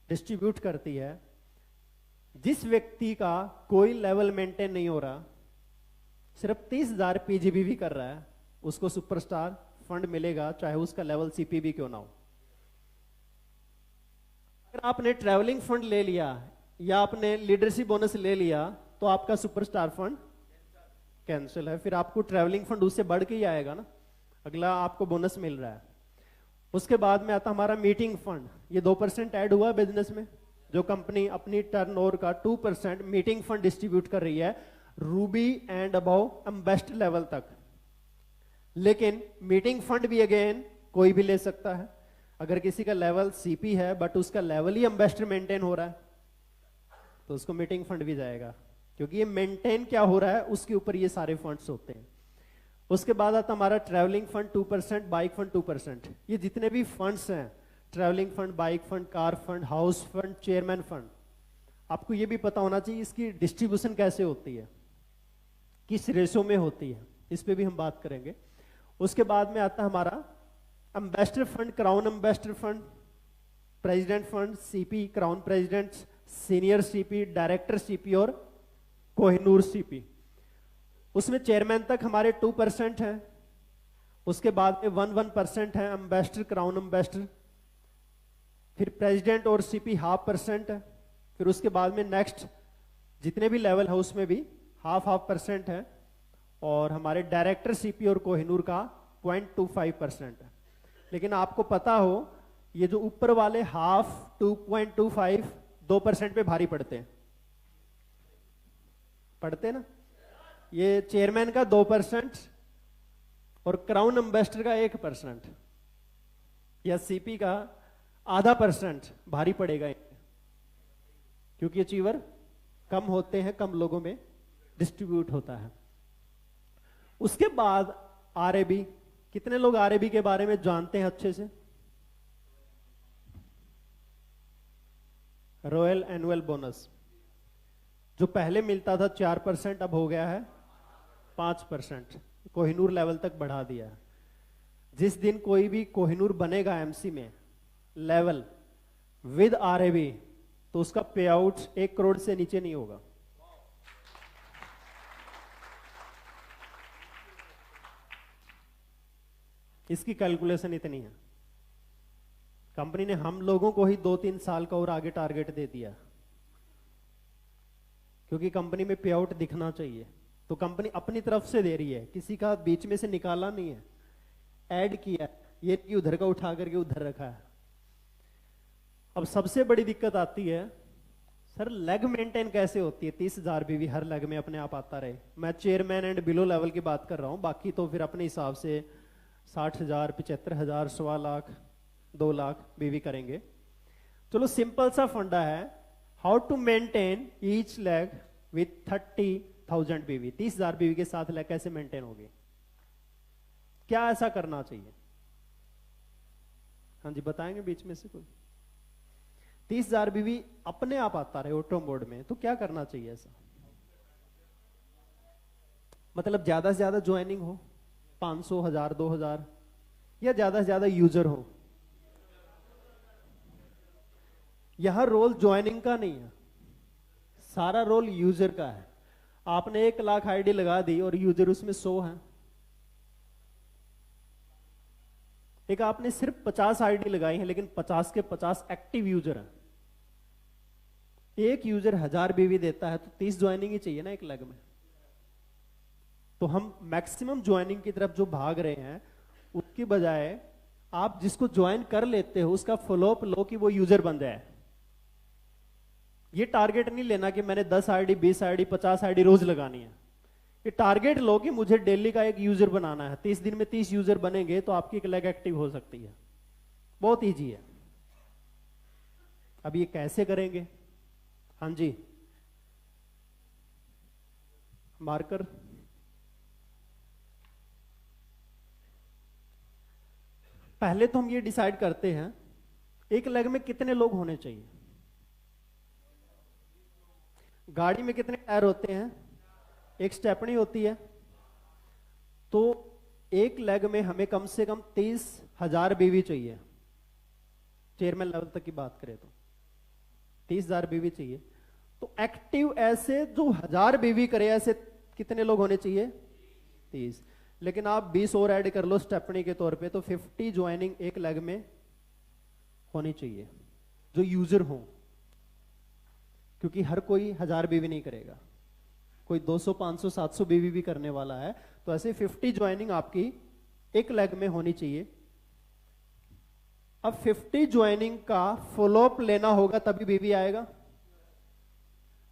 A: डिस्ट्रीब्यूट करती है, जिस व्यक्ति का कोई लेवल मेंटेन नहीं हो रहा, सिर्फ 30,000 पीजीबीवी कर रहा है, उसको सुपरस्टार फंड मिलेगा, चाहे उसका लेवल सीपीबी क्यों ना हो। अगर आपने ट्रैवलिंग फंड ले लिया या आपने लीडरशिप बोनस ले लिया तो आपका सुपरस्टार फंड कैंसिल है, फिर आपको ट्रैवलिंग फंड उससे बढ़ के ही आएगा ना, अगला आपको बोनस मिल रहा है। उसके बाद में आता हमारा मीटिंग फंड, ये 2% ऐड हुआ बिजनेस में, जो कंपनी अपनी टर्नओवर का 2% मीटिंग फंड डिस्ट्रीब्यूट कर रही है रूबी एंड अबव एम्बेस्ट लेवल तक। लेकिन मीटिंग फंड भी अगेन कोई भी ले सकता है, अगर किसी का लेवल सीपी है बट उसका लेवल ही एम्बेस्टर मेंटेन हो रहा है तो उसको मीटिंग फंड भी जाएगा, क्योंकि ये मेंटेन क्या हो रहा है उसके ऊपर ये सारे फंड्स होते हैं। उसके बाद आता हमारा ट्रैवलिंग फंड 2%, बाइक फंड 2%। ये जितने भी फंड्स हैं, travelling fund, bike fund, car fund, house fund, chairman fund, आपको ये भी पता होना चाहिए इसकी डिस्ट्रीब्यूशन कैसे होती है, किस रेशो में होती है, इस पे भी हम बात करेंगे। उसके बाद में आता हमारा ambassador fund, crown ambassador fund, president fund, CP, crown president, senior CP, director CP और कोहिनूर सीपी। उसमें चेयरमैन तक हमारे 2% है, उसके बाद में 1% है एम्बेस्डर, क्राउन एम्बेस्डर, फिर प्रेसिडेंट और सीपी 0.5% है, फिर उसके बाद में नेक्स्ट जितने भी लेवल है उसमें भी 0.5% है, और हमारे डायरेक्टर सीपी और कोहिनूर का 0.25% है। लेकिन आपको पता हो ये जो ऊपर वाले 0.5, 2.25, 2% पे भारी पड़ते हैं, पड़ते ना। ये चेयरमैन का 2% और क्राउन एम्बेस्डर का 1% या सीपी का 0.5% भारी पड़ेगा, क्योंकि अचीवर कम होते हैं, कम लोगों में डिस्ट्रीब्यूट होता है। उसके बाद आरएबी, कितने लोग आरएबी के बारे में जानते हैं अच्छे से? रॉयल एनुअल बोनस, जो पहले मिलता था 4%, अब हो गया है 5%, कोहिनूर लेवल तक बढ़ा दिया है। जिस दिन कोई भी कोहिनूर बनेगा एमसी में लेवल विद आरएबी, तो उसका पे आउट 1 करोड़ से नीचे नहीं होगा। इसकी कैलकुलेशन इतनी है, कंपनी ने हम लोगों को ही 2-3 साल का और आगे टारगेट दे दिया, क्योंकि कंपनी में पे आउट दिखना चाहिए, तो कंपनी अपनी तरफ से दे रही है, किसी का बीच में से निकाला नहीं है, ऐड किया, ये कि उधर का उठा करके उधर रखा है। अब सबसे बड़ी दिक्कत आती है, सर लेग मेंटेन कैसे होती है? 30,000 भी हर लेग में अपने आप आता रहे। मैं चेयरमैन एंड बिलो लेवल की बात कर रहा हूं, बाकी तो फिर अपने हिसाब से 60,000, 75,000, 1.25 लाख, 2 लाख बीवी करेंगे। चलो सिंपल सा फंडा है, how to maintain each leg with 30,000 BV. 30,000 बीवी के साथ लेग कैसे मेंटेन होगी, क्या ऐसा करना चाहिए? हाँ जी, बताएंगे बीच में से कोई? 30,000 बीवी अपने आप आता रहे ऑटो मोड में, तो क्या करना चाहिए ऐसा? मतलब ज्यादा से ज्यादा ज्वाइनिंग हो, 500, 1000, 2000, या ज्यादा से ज्यादा यूजर हो। यहां रोल ज्वाइनिंग का नहीं है, सारा रोल यूजर का है। आपने 1 लाख आईडी लगा दी और यूजर उसमें 100 है। एक आपने सिर्फ 50 आईडी लगाई है, लेकिन 50 के 50 एक्टिव यूजर हैं। एक यूजर 1000 बीवी देता है, तो 30 ज्वाइनिंग ही चाहिए ना 1 लाख में। तो हम मैक्सिमम ज्वाइनिंग की तरफ जो भाग रहे हैं, उसकी बजाय आप जिसको ज्वाइन कर लेते हो उसका फॉलोअप लो कि वो यूजर बन जाए। ये टारगेट नहीं लेना कि मैंने 10 आईडी, 20 आईडी, 50 आईडी रोज लगानी है। ये टारगेट लो कि मुझे डेली का 1 यूजर बनाना है। 30 दिन में 30 यूजर बनेंगे तो आपकी 1 लेग एक्टिव हो सकती है। बहुत इजी है। अब ये कैसे करेंगे? हाँ जी, मार्कर पहले तो हम ये डिसाइड करते हैं एक लेग में कितने लोग होने चाहिए। गाड़ी में कितने टायर होते हैं? एक स्टेपनी होती है। तो एक लेग में हमें कम से कम 30,000 बीवी चाहिए। चेयरमैन लेवल तक की बात करें तो 30,000 बीवी चाहिए। तो एक्टिव ऐसे जो 1000 बीवी करे ऐसे कितने लोग होने चाहिए? 30। लेकिन आप 20 और ऐड कर लो स्टेपनी के तौर पे, तो 50 ज्वाइनिंग एक लेग में होनी चाहिए जो यूजर हो, क्योंकि हर कोई 1000 बीवी नहीं करेगा, कोई 200 500 700 बीवी भी करने वाला है। तो ऐसे 50 ज्वाइनिंग आपकी एक लेग में होनी चाहिए। अब 50 ज्वाइनिंग का फॉलोअप लेना होगा तभी बीवी आएगा।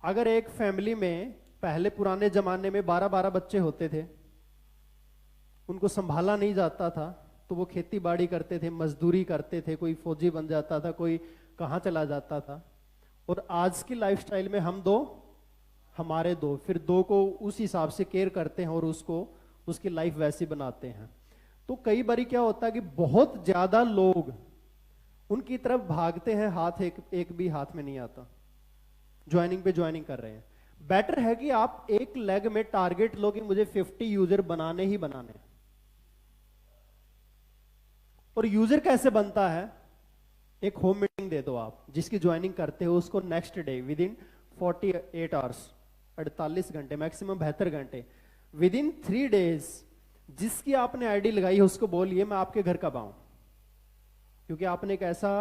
A: अगर एक फैमिली में पहले पुराने जमाने में 12-12 बच्चे होते थे, उनको संभाला नहीं जाता था, तो वो खेती बाड़ी करते थे, मजदूरी करते थे, कोई फौजी बन जाता था, कोई कहां चला जाता था। और आज की लाइफस्टाइल में हम दो हमारे दो, फिर दो को उस हिसाब से केयर करते हैं और उसको उसकी लाइफ वैसी बनाते हैं। तो कई बार क्या होता है कि बहुत ज्यादा लोग उनकी तरफ भागते हैं, हाथ एक भी हाथ में नहीं आता, ज्वाइनिंग पे ज्वाइनिंग कर रहे हैं। बेटर है कि आप एक लेग में टारगेट लो कि मुझे 50 यूजर बनाने ही बनाने। और यूजर कैसे बनता है? एक होम मीटिंग दे दो आप, जिसकी ज्वाइनिंग करते हो उसको next day with in 48 hours, 48 घंटे, मैक्सिमम 72 घंटे, विद इन 3 डेज जिसकी आपने आईडी लगाई है उसको बोलिए मैं आपके घर कब आऊं। क्योंकि आपने एक ऐसा,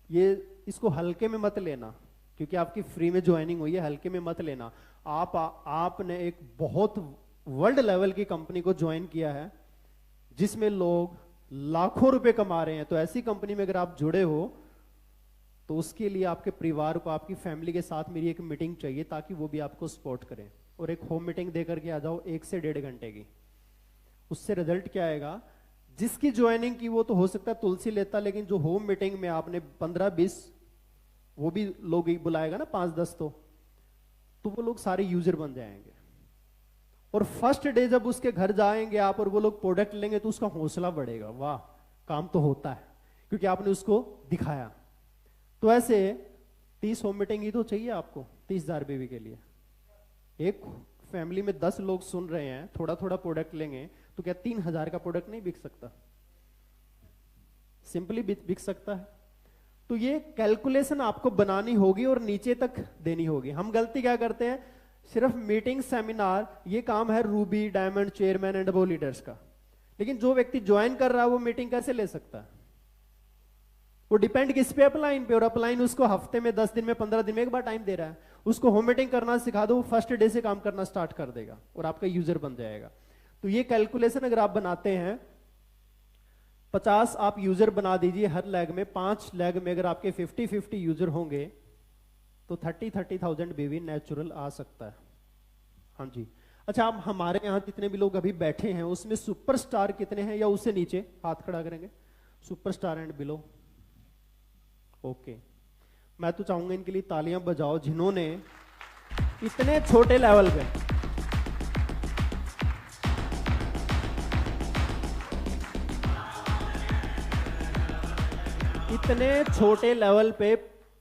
A: ये इसको हल्के में मत लेना, क्योंकि आपकी फ्री में ज्वाइनिंग हुई है, हल्के में मत लेना। आपने एक बहुत वर्ल्ड लेवल की कंपनी को ज्वाइन किया है जिसमें लोग लाखों रुपए कमा रहे हैं। तो ऐसी कंपनी में अगर आप जुड़े हो तो उसके लिए आपके परिवार को, आपकी फैमिली के साथ मेरी एक मीटिंग चाहिए ताकि वो भी आपको सपोर्ट करें। और एक होम मीटिंग दे करके आ जाओ 1 से 1.5 घंटे की। उससे रिजल्ट क्या आएगा? जिसकी ज्वाइनिंग की वो तो हो सकता है तुलसी लेता, लेकिन जो होम मीटिंग में आपने 15-20 वो भी लोग ही बुलाएगा ना, 5-10 तो वो लोग सारे यूजर बन जाएंगे। और फर्स्ट डे जब उसके घर जाएंगे आप और वो लोग प्रोडक्ट लेंगे तो उसका हौसला बढ़ेगा, वाह काम तो होता है, क्योंकि आपने उसको दिखाया। तो ऐसे 30 होम मीटिंग ही तो चाहिए आपको 30,000 बीवी के लिए। एक फैमिली में 10 लोग सुन रहे हैं, थोड़ा थोड़ा प्रोडक्ट लेंगे तो क्या 3,000 का प्रोडक्ट नहीं बिक सकता? सिंपली बिक सकता है। तो ये कैलकुलेशन आपको बनानी होगी और नीचे तक देनी होगी। हम गलती क्या करते हैं, सिर्फ मीटिंग सेमिनार, ये काम है Ruby, diamond, chairman and above leaders का। लेकिन जो व्यक्ति ज्वाइन कर रहा है वो मीटिंग कैसे ले सकता है? वो डिपेंड किस पे? अपलाइन पे। और अपलाइन उसको हफ्ते में, 10 दिन में, 15 दिन में एक बार टाइम दे रहा है। उसको होम मीटिंग करना सिखा दो, वो फर्स्ट डे से काम करना स्टार्ट कर देगा और आपका यूजर बन जाएगा। तो ये कैलकुलेशन अगर आप बनाते हैं, 50 आप यूजर बना दीजिए हर लेग में। 5 लेग में अगर आपके 50-50 यूजर होंगे तो 30,000 बीवी नेचुरल आ सकता है। हाँ जी। अच्छा, आप हमारे यहाँ जितने भी लोग अभी बैठे हैं उसमें सुपरस्टार कितने हैं, या उससे नीचे हाथ खड़ा करेंगे? Superstar and below. ओके, मैं तो चाहूंगा इनके लिए तालियां बजाओ जिन्होंने इतने छोटे लेवल पे, इतने छोटे लेवल पे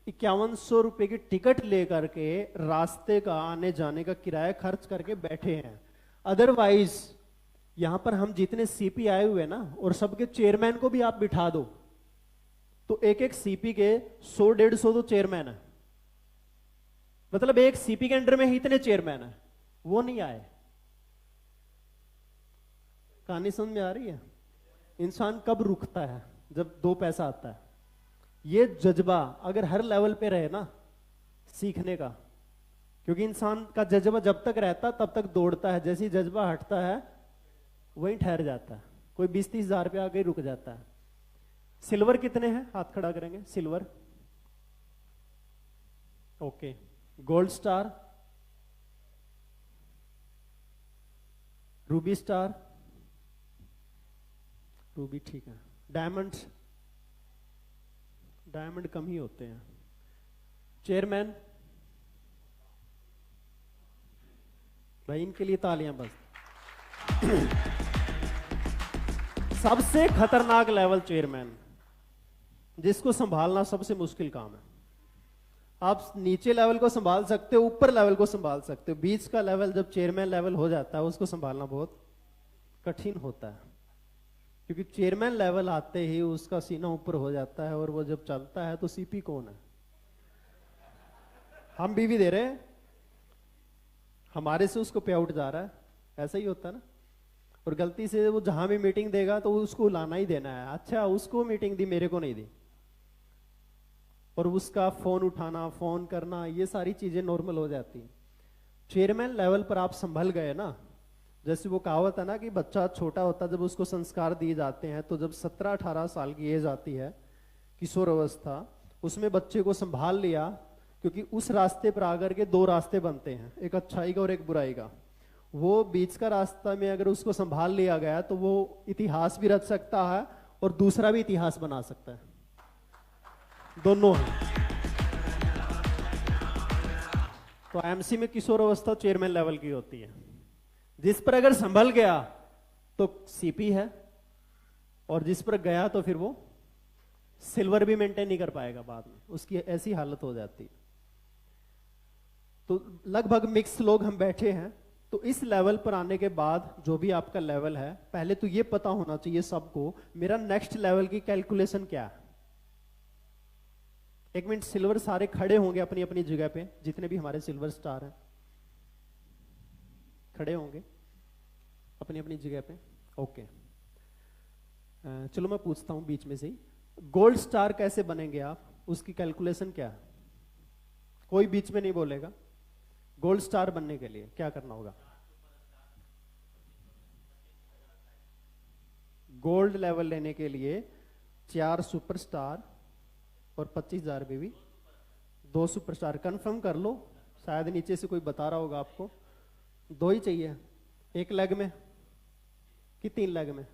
A: 5100 रुपए की टिकट लेकर के रास्ते का, आने जाने का किराया खर्च करके बैठे हैं। अदरवाइज यहां पर हम जितने सीपी आए हुए हैं ना, और सबके चेयरमैन को भी आप बिठा दो तो एक एक सीपी के 100-150 तो चेयरमैन है। मतलब एक सीपी के अंडर में ही इतने चेयरमैन है, वो नहीं आए। कहानी समझ में आ रही है? इंसान कब रुकता है? जब 2 पैसा आता है। ये जज्बा अगर हर लेवल पे रहे ना सीखने का, क्योंकि इंसान का जज्बा जब तक रहता तब तक दौड़ता है, जैसे ही जज्बा हटता है वहीं ठहर जाता है। कोई 20-30 हजार पे आके रुक जाता है। सिल्वर कितने हैं? हाथ खड़ा करेंगे। Silver, okay. Gold star, Ruby star, Ruby ठीक है। डायमंड, डायमंड कम ही होते हैं। चेयरमैन, भाई इनके लिए तालियां बस। सबसे खतरनाक लेवल चेयरमैन, जिसको संभालना सबसे मुश्किल काम है। आप नीचे लेवल को संभाल सकते हो, ऊपर लेवल को संभाल सकते हो, बीच का लेवल जब चेयरमैन लेवल हो जाता है उसको संभालना बहुत कठिन होता है, क्योंकि चेयरमैन लेवल आते ही उसका सीना ऊपर हो जाता है और वो जब चलता है तो सीपी कौन है? हम बीवी दे रहे हैं, हमारे से उसको पे आउट जा रहा है, ऐसा ही होता है ना। और गलती से वो जहां भी मीटिंग देगा तो उसको लाना ही देना है, अच्छा उसको मीटिंग दी मेरे को नहीं दी, और उसका फोन उठाना फोन करना ये सारी चीजें नॉर्मल हो जाती हैं। चेयरमैन लेवल पर आप संभल गए ना, जैसे वो कहावत है ना कि बच्चा छोटा होता जब उसको संस्कार दिए जाते हैं, तो जब 17-18 साल की एज आती है, किशोर अवस्था, उसमें बच्चे को संभाल लिया, क्योंकि उस रास्ते पर आकर के दो रास्ते बनते हैं, एक अच्छाई का और एक बुराई का। वो बीच का रास्ता में अगर उसको संभाल लिया गया तो वो इतिहास भी रच सकता है और दूसरा भी इतिहास बना सकता है, दोनों हैं। तो एमसी में किशोर अवस्था चेयरमैन लेवल की होती है, जिस पर अगर संभल गया तो सीपी है, और जिस पर गया तो फिर वो सिल्वर भी मेंटेन नहीं कर पाएगा, बाद में उसकी ऐसी हालत हो जाती है। तो लगभग मिक्स लोग हम बैठे हैं, तो इस लेवल पर आने के बाद जो भी आपका लेवल है, पहले तो ये पता होना चाहिए सबको मेरा नेक्स्ट लेवल की कैलकुलेशन क्या है। एक मिनट, सिल्वर सारे खड़े होंगे अपनी अपनी जगह पे, जितने भी हमारे सिल्वर स्टार हैं खड़े होंगे अपनी अपनी जगह पे। ओके, चलो मैं पूछता हूं बीच में से ही, गोल्ड स्टार कैसे बनेंगे आप, उसकी कैलकुलेशन क्या है? कोई बीच में नहीं बोलेगा। गोल्ड स्टार बनने के लिए क्या करना होगा? गोल्ड लेवल लेने के लिए 4 सुपरस्टार और 25,000 बेबी, 2 सुपरस्टार कंफर्म कर लो, शायद नीचे से कोई बता रहा होगा आपको। 2 ही चाहिए, एक लेग में कि 3 लेग में?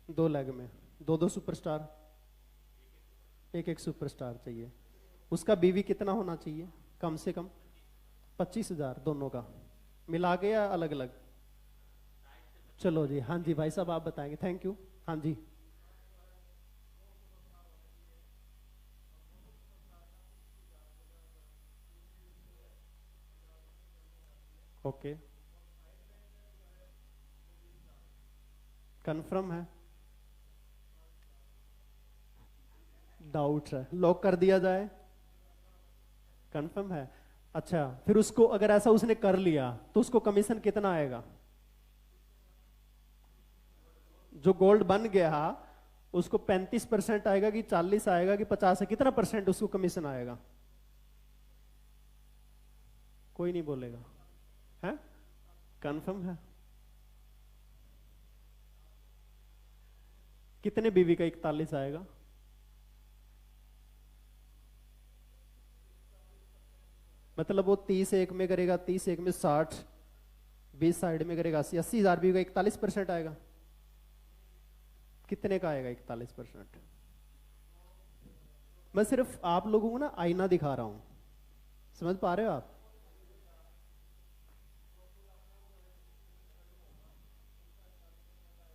A: 2 लेग में 2-2 सुपरस्टार, एक सुपरस्टार चाहिए। उसका बीवी कितना होना चाहिए? कम से कम 25,000 दोनों का मिला के या अलग अलग? चलो जी, हाँ जी भाई साहब आप बताएंगे, थैंक यू। हाँ जी, ओके, कंफर्म है? डाउट है, लॉक कर दिया जाए? कंफर्म है? अच्छा, फिर उसको अगर ऐसा उसने कर लिया तो उसको कमीशन कितना आएगा? जो गोल्ड बन गया उसको 35% आएगा कि 40 आएगा कि 50 है? कितना परसेंट उसको कमीशन आएगा? कोई नहीं बोलेगा, है? कंफर्म है? कितने बीवी का 41 आएगा? मतलब वो 30 एक में करेगा, 30 एक में 60, 20 साइड में करेगा 80, 80,000 बीवी का 41% आएगा। कितने का आएगा 41%? मैं सिर्फ आप लोगों को ना आईना दिखा रहा हूं, समझ पा रहे हो आप?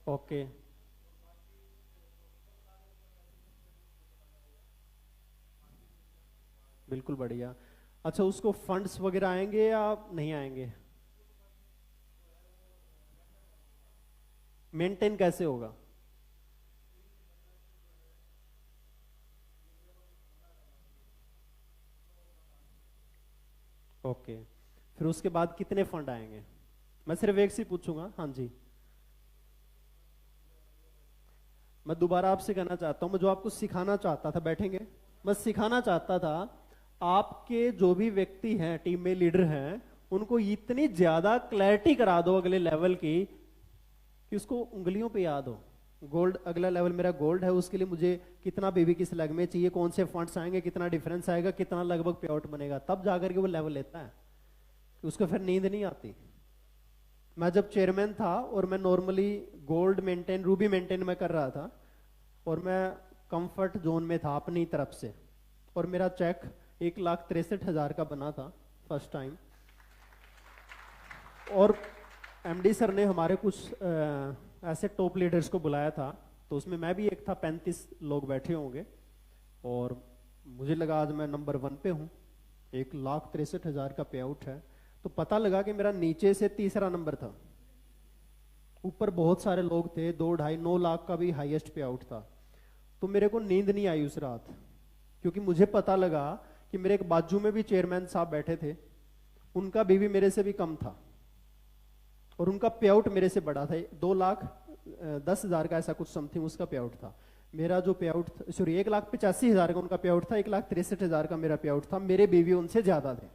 A: ओके, बिल्कुल बढ़िया। अच्छा, उसको फंड्स वगैरह आएंगे या नहीं आएंगे? मेंटेन कैसे होगा? ओके, फिर उसके बाद कितने फंड आएंगे? मैं सिर्फ एक से पूछूंगा। हाँ जी, मैं दोबारा आपसे कहना चाहता हूं, मैं जो आपको सिखाना चाहता था, बैठेंगे, मैं सिखाना चाहता था आपके जो भी व्यक्ति हैं टीम में लीडर हैं, उनको इतनी ज्यादा क्लैरिटी करा दो अगले लेवल की कि उसको उंगलियों पे याद हो। गोल्ड, अगला लेवल मेरा गोल्ड है, उसके लिए मुझे कितना बेबी किस लेग में चाहिए, कौन से फंड्स आएंगे, कितना डिफरेंस आएगा, कितना लगभग पे आउट बनेगा, तब जाकर के वो लेवल लेता है, उसको फिर नींद नहीं आती। मैं जब चेयरमैन था और मैं normally gold maintain, Ruby maintain मैं कर रहा था, और मैं कंफर्ट जोन में था अपनी तरफ से, और मेरा चेक 1,63,000 का बना था फर्स्ट टाइम। और एमडी सर ने हमारे कुछ ऐसे टॉप लीडर्स को बुलाया था, तो उसमें मैं भी एक था, 35 लोग बैठे होंगे, और मुझे लगा आज मैं नंबर 1 पे हूँ, 1,63,000 का पे आउट है। तो पता लगा कि मेरा नीचे से तीसरा नंबर था, ऊपर बहुत सारे लोग थे, 2, 2.5, 9 लाख का भी हाईएस्ट पे आउट था। तो मेरे को नींद नहीं आई उस रात, क्योंकि मुझे पता लगा कि मेरे एक बाजू में भी चेयरमैन साहब बैठे थे, उनका बीवी मेरे से भी कम था और उनका पे आउट मेरे से बड़ा था, 2,10,000 का ऐसा कुछ समथिंग उसका पे आउट था। मेरा जो पे आउट, सॉरी 1,85,000 का उनका पे आउट था, 1,63,000 का मेरा पे आउट था, मेरे बीवी उनसे ज्यादा थे।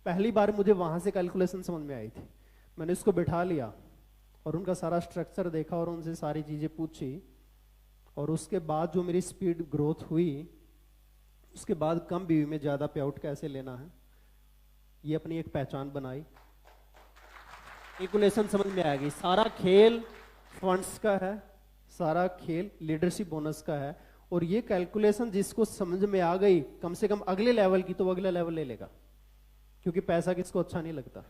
A: पहली बार मुझे वहां से कैलकुलेशन समझ में आई थी। मैंने उसको बिठा लिया और उनका सारा स्ट्रक्चर देखा और उनसे सारी चीजें पूछी, और उसके बाद जो मेरी स्पीड ग्रोथ हुई, उसके बाद कम बीवी में ज्यादा पे आउट कैसे लेना है, ये अपनी एक पहचान बनाई। कैलकुलेशन समझ में आ गई। सारा खेल फंड्स का है, सारा खेल लीडरशिप बोनस का है, और ये कैलकुलेशन जिसको समझ में आ गई, कम से कम अगले लेवल की, तो वो अगला लेवल ले लेगा, क्योंकि पैसा किसको अच्छा नहीं लगता।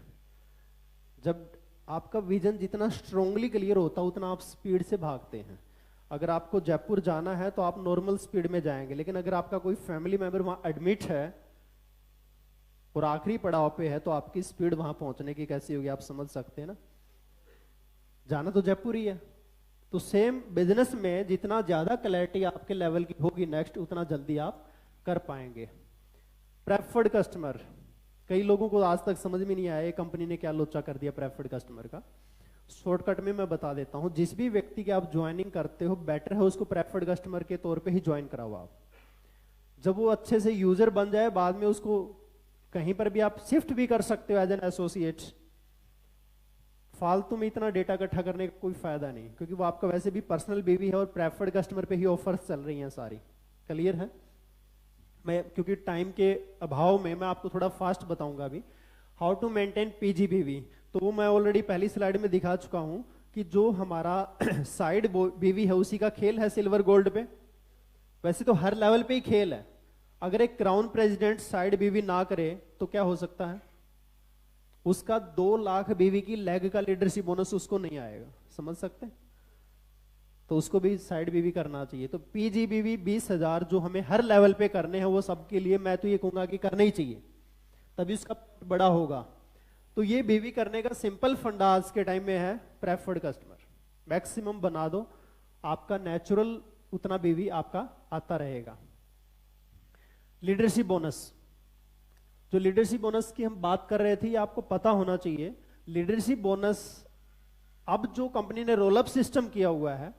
A: जब आपका विजन जितना स्ट्रांगली क्लियर होता है, उतना आप स्पीड से भागते हैं। अगर आपको जयपुर जाना है तो आप नॉर्मल स्पीड में जाएंगे, लेकिन अगर आपका कोई फैमिली मेंबर वहां एडमिट है और आखिरी पड़ाव पे है, तो आपकी स्पीड वहां पहुंचने की कैसी होगी, आप समझ सकते हैं ना। जाना तो जयपुर ही है। तो सेम बिजनेस में जितना ज्यादा क्लैरिटी आपके लेवल की होगी नेक्स्ट, उतना जल्दी आप कर पाएंगे। प्रेफर्ड कस्टमर, कई लोगों को आज तक समझ में नहीं आया कंपनी ने क्या लोचा कर दिया प्रेफर्ड कस्टमर का। शॉर्टकट में मैं बता देता हूं, जिस भी व्यक्ति की आप ज्वाइनिंग करते हो, बेटर है उसको प्रेफर्ड कस्टमर के तौर पे ही ज्वाइन कराओ आप। जब वो अच्छे से यूजर बन जाए, बाद में उसको कहीं पर भी आप शिफ्ट भी कर सकते हो एज एन एसोसिएट। फालतू में इतना डेटा इकट्ठा करने का कोई फायदा नहीं, क्योंकि वो आपका वैसे भी पर्सनल बीवी है और प्रेफर्ड कस्टमर पे ही ऑफर्स चल रही हैं सारी। क्लियर है? मैं क्योंकि टाइम के अभाव में मैं आपको थोड़ा फास्ट बताऊंगा अभी। हाउ टू मेंटेन पीजीबीवी, तो वो मैं ऑलरेडी पहली स्लाइड में दिखा चुका हूं कि जो हमारा साइड बीवी है उसी का खेल है सिल्वर गोल्ड पे। वैसे तो हर लेवल पे ही खेल है। अगर एक क्राउन प्रेसिडेंट साइड बीवी ना करे तो क्या हो सकता है, उसका 2 लाख बीवी की लेग का लीडरशिप बोनस उसको नहीं आएगा। समझ सकते हैं? तो उसको भी साइड बीवी करना चाहिए। तो पीजीबीवी 20,000 जो हमें हर लेवल पे करने हैं, वो सबके लिए मैं तो ये कहूंगा कि करना ही चाहिए, तभी उसका बड़ा होगा। तो ये बीवी करने का सिंपल फंडा आज के टाइम में है प्रेफर्ड कस्टमर। मैक्सिमम बना दो, आपका नेचुरल उतना बीवी आपका आता रहेगा। लीडरशिप बोनस, जो लीडरशिप बोनस की हम बात कर रहे थे, ये आपको पता होना चाहिए। लीडरशिप बोनस अब जो कंपनी ने रोल अप सिस्टम किया हुआ है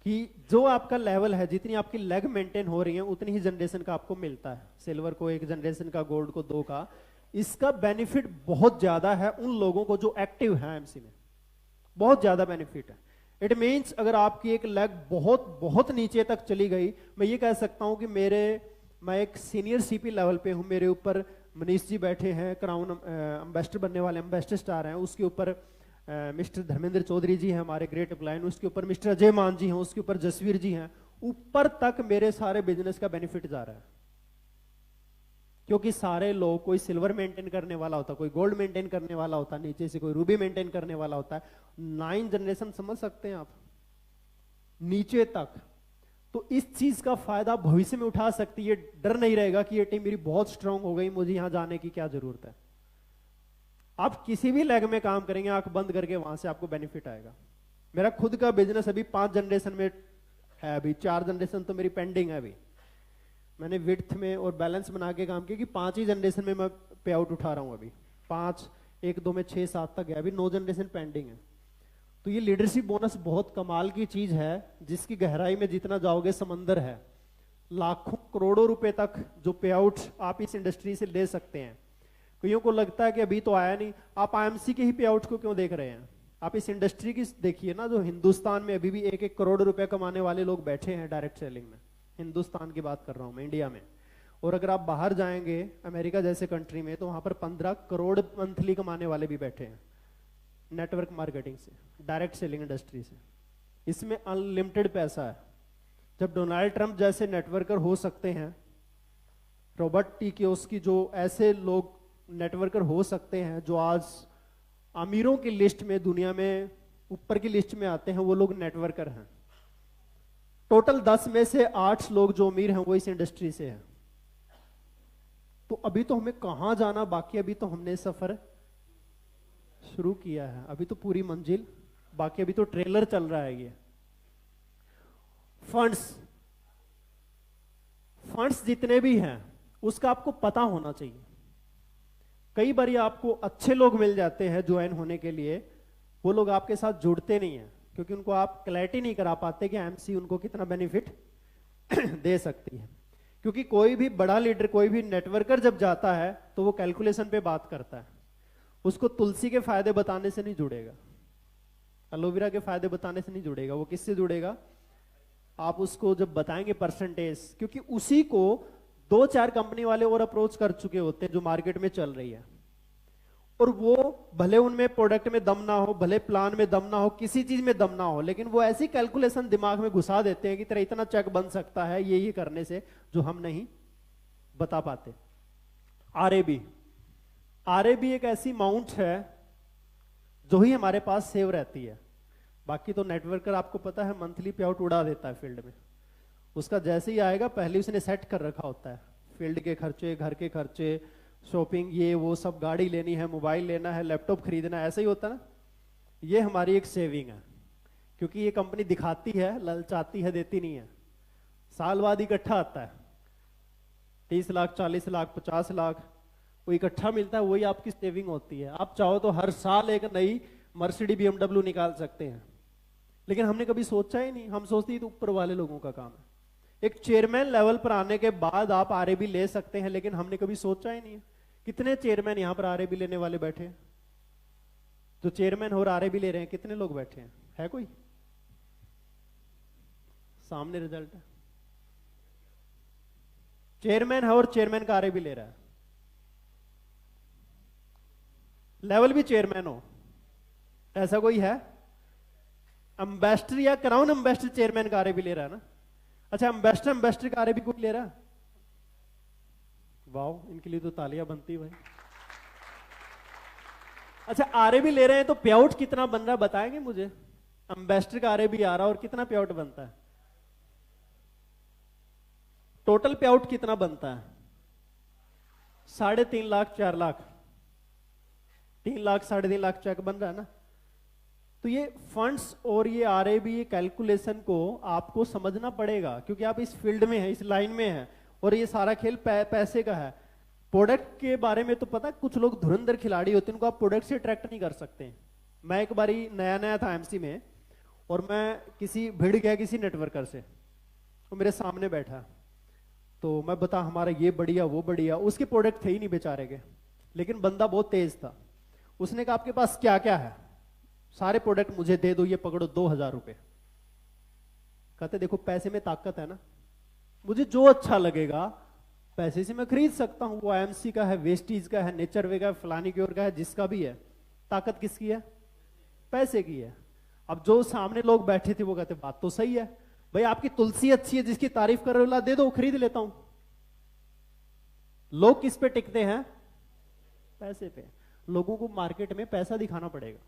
A: कि जो आपका लेवल है, जितनी आपकी लेग मेंटेन हो रही है, उतनी ही जनरेशन का आपको मिलता है। सिल्वर को 1 जनरेशन का, गोल्ड को 2 का। इसका बेनिफिट बहुत ज्यादा है उन लोगों को जो एक्टिव है एमसी में, बहुत ज्यादा बेनिफिट है। इट मींस अगर आपकी एक लेग बहुत बहुत नीचे तक चली गई, मैं ये कह सकता हूं कि मैं एक सीनियर सीपी लेवल पे हूं, मेरे ऊपर मनीष जी बैठे हैं, क्राउन एम्बेसडर बनने वाले, एम्बेसडर स्टार हैं, उसके ऊपर मिस्टर धर्मेंद्र चौधरी जी हैं हमारे ग्रेट अपलाइन, उसके ऊपर मिस्टर अजय मान जी हैं, उसके ऊपर जसवीर जी हैं। ऊपर तक मेरे सारे बिजनेस का बेनिफिट जा रहा है, क्योंकि सारे लोग, कोई सिल्वर मेंटेन करने वाला होता, कोई गोल्ड मेंटेन करने वाला होता, नीचे से कोई रूबी मेंटेन करने वाला होता है। 9 जनरेशन समझ सकते हैं आप, नीचे तक। तो इस चीज का फायदा भविष्य में उठा सकती है। डर नहीं रहेगा कि ये टीम मेरी बहुत स्ट्रांग हो गई, मुझे यहां जाने की क्या जरूरत है। आप किसी भी लेग में काम करेंगे, आंख बंद करके, वहां से आपको बेनिफिट आएगा। मेरा खुद का बिजनेस अभी 5 जनरेशन में है, अभी 4 जनरेशन तो मेरी पेंडिंग है। अभी मैंने विड्थ में और बैलेंस बना के काम किया कि 5 ही जनरेशन में मैं पे आउट उठा रहा हूं। अभी 5, 1, 2 में 6, 7 तक गया, अभी 9 जनरेशन पेंडिंग है। तो ये लीडरशिप बोनस बहुत कमाल की चीज है, जिसकी गहराई में जितना जाओगे समंदर है। लाखों करोड़ों रुपए तक जो पे आउट आप इस इंडस्ट्री से ले सकते हैं। कईयों को लगता है कि अभी तो आया नहीं, आप आईएमसी के ही पे आउट को क्यों देख रहे हैं? आप इस इंडस्ट्री की देखिए ना, जो हिंदुस्तान में अभी भी 1-1 करोड़ रुपए कमाने वाले लोग बैठे हैं डायरेक्ट सेलिंग में। हिंदुस्तान की बात कर रहा हूं मैं, इंडिया में। और अगर आप बाहर जाएंगे अमेरिका जैसे कंट्री में, तो वहां पर 15 करोड़ मंथली कमाने वाले भी बैठे हैं नेटवर्क मार्केटिंग से, डायरेक्ट सेलिंग इंडस्ट्री से। इसमें अनलिमिटेड पैसा है। जब डोनाल्ड ट्रंप जैसे नेटवर्कर हो सकते हैं, रॉबर्ट टी कियोस्की जो ऐसे लोग नेटवर्कर हो सकते हैं, जो आज अमीरों की लिस्ट में, दुनिया में ऊपर की लिस्ट में आते हैं वो लोग नेटवर्कर हैं। टोटल 10 में से 8 लोग जो अमीर हैं वो इस इंडस्ट्री से हैं। तो अभी तो हमें कहां जाना बाकी, अभी तो हमने सफर शुरू किया है, अभी तो पूरी मंजिल बाकी, अभी तो ट्रेलर चल रहा है। ये फंड्स जितने भी हैं उसका आपको पता होना चाहिए। कई बार आपको अच्छे लोग मिल जाते हैं ज्वाइन होने के लिए, वो लोग आपके साथ जुड़ते नहीं हैं क्योंकि उनको आप क्लैरिटी नहीं करा पाते कि एमसी उनको कितना बेनिफिट दे सकती है। क्योंकि कोई भी बड़ा लीडर, कोई भी नेटवर्कर जब जाता है तो वो कैलकुलेशन पे बात करता है। उसको तुलसी के फायदे बताने से नहीं जुड़ेगा, एलोवेरा के फायदे बताने से नहीं जुड़ेगा। वो किससे जुड़ेगा? आप उसको जब बताएंगे परसेंटेज, क्योंकि उसी को 2-4 कंपनी वाले और अप्रोच कर चुके होते हैं जो मार्केट में चल रही है, और वो भले उनमें प्रोडक्ट में दम ना हो, भले प्लान में दम ना हो, किसी चीज में दम ना हो, लेकिन वो ऐसी कैलकुलेशन दिमाग में घुसा देते हैं कि तेरा इतना चेक बन सकता है ये करने से, जो हम नहीं बता पाते। आरएबी एक ऐसी अमाउंट है जो ही हमारे पास सेव रहती है। बाकी तो नेटवर्कर आपको पता है मंथली पे आउट उड़ा देता है फील्ड में। उसका जैसे ही आएगा पहले उसने सेट कर रखा होता है, फील्ड के खर्चे, घर के खर्चे, शॉपिंग, ये वो सब, गाड़ी लेनी है, मोबाइल लेना है, लैपटॉप खरीदना है, ऐसा ही होता है ना। ये हमारी एक सेविंग है, क्योंकि ये कंपनी दिखाती है, ललचाती है, देती नहीं है। साल बाद इकट्ठा आता है, 30 लाख, 40 लाख, 50 लाख, वो इकट्ठा मिलता है, वही आपकी सेविंग होती है। आप चाहो तो हर साल एक नई मर्सिडीज BMW निकाल सकते हैं, लेकिन हमने कभी सोचा ही नहीं। हम सोचते ही तो ऊपर वाले लोगों का काम है। एक चेयरमैन लेवल पर आने के बाद आप आरएबी ले सकते हैं, लेकिन हमने कभी सोचा ही नहीं है। कितने चेयरमैन यहां पर आरएबी लेने वाले बैठे हैं? जो चेयरमैन और आरएबी ले रहे हैं, कितने लोग बैठे हैं? है कोई? सामने रिजल्ट है, चेयरमैन है और चेयरमैन का आरएबी ले रहा है। लेवल भी चेयरमैन हो, ऐसा कोई है? एम्बेसडर या क्राउन एम्बेसडर चेयरमैन का आरएबी ले रहा है ना। अच्छा, एम्बेसडर का आरएबी कोई ले रहा है? वाओ, इनके लिए तो तालियां बनती भाई। अच्छा, आरएबी ले रहे हैं तो पे आउट कितना बन रहा है बताएंगे मुझे? एम्बेसडर का आरएबी आ रहा है और कितना पे आउट बनता है? टोटल पे आउट कितना बनता है? 3.5 लाख, 4 लाख, 3 लाख, 3.5 लाख चेक बन रहा है ना। तो ये फंड्स और ये आरएबी कैलकुलेशन को आपको समझना पड़ेगा, क्योंकि आप इस फील्ड में हैं, इस लाइन में हैं, और ये सारा खेल पैसे का है। प्रोडक्ट के बारे में तो पता, कुछ लोग धुरंधर खिलाड़ी होते हैं, उनको आप प्रोडक्ट से अट्रैक्ट नहीं कर सकते। मैं एक बारी नया था एमसी में, और मैं भिड़ गया किसी नेटवर्कर से, वो मेरे सामने बैठा, तो मैं बता हमारा ये बढ़िया वो बढ़िया, उसके प्रोडक्ट थे ही नहीं बेचारे के, लेकिन बंदा बहुत तेज था। उसने कहा आपके पास क्या क्या है? सारे प्रोडक्ट मुझे दे दो, ये पकड़ो 2000 रुपए। कहते देखो पैसे में ताकत है ना, मुझे जो अच्छा लगेगा पैसे से मैं खरीद सकता हूं। वो एमसी का है, वेस्टीज का है, नेचर वे का है, फलानी क्योर का है, जिसका भी है, ताकत किसकी है? पैसे की है। अब जो सामने लोग बैठे थे वो कहते बात तो सही है भाई, आपकी तुलसी अच्छी है, जिसकी तारीफ कर रहे हो दे दो, खरीद लेता हूं। लोग किस पे टिकते हैं? पैसे पे। लोगों को मार्केट में पैसा दिखाना पड़ेगा।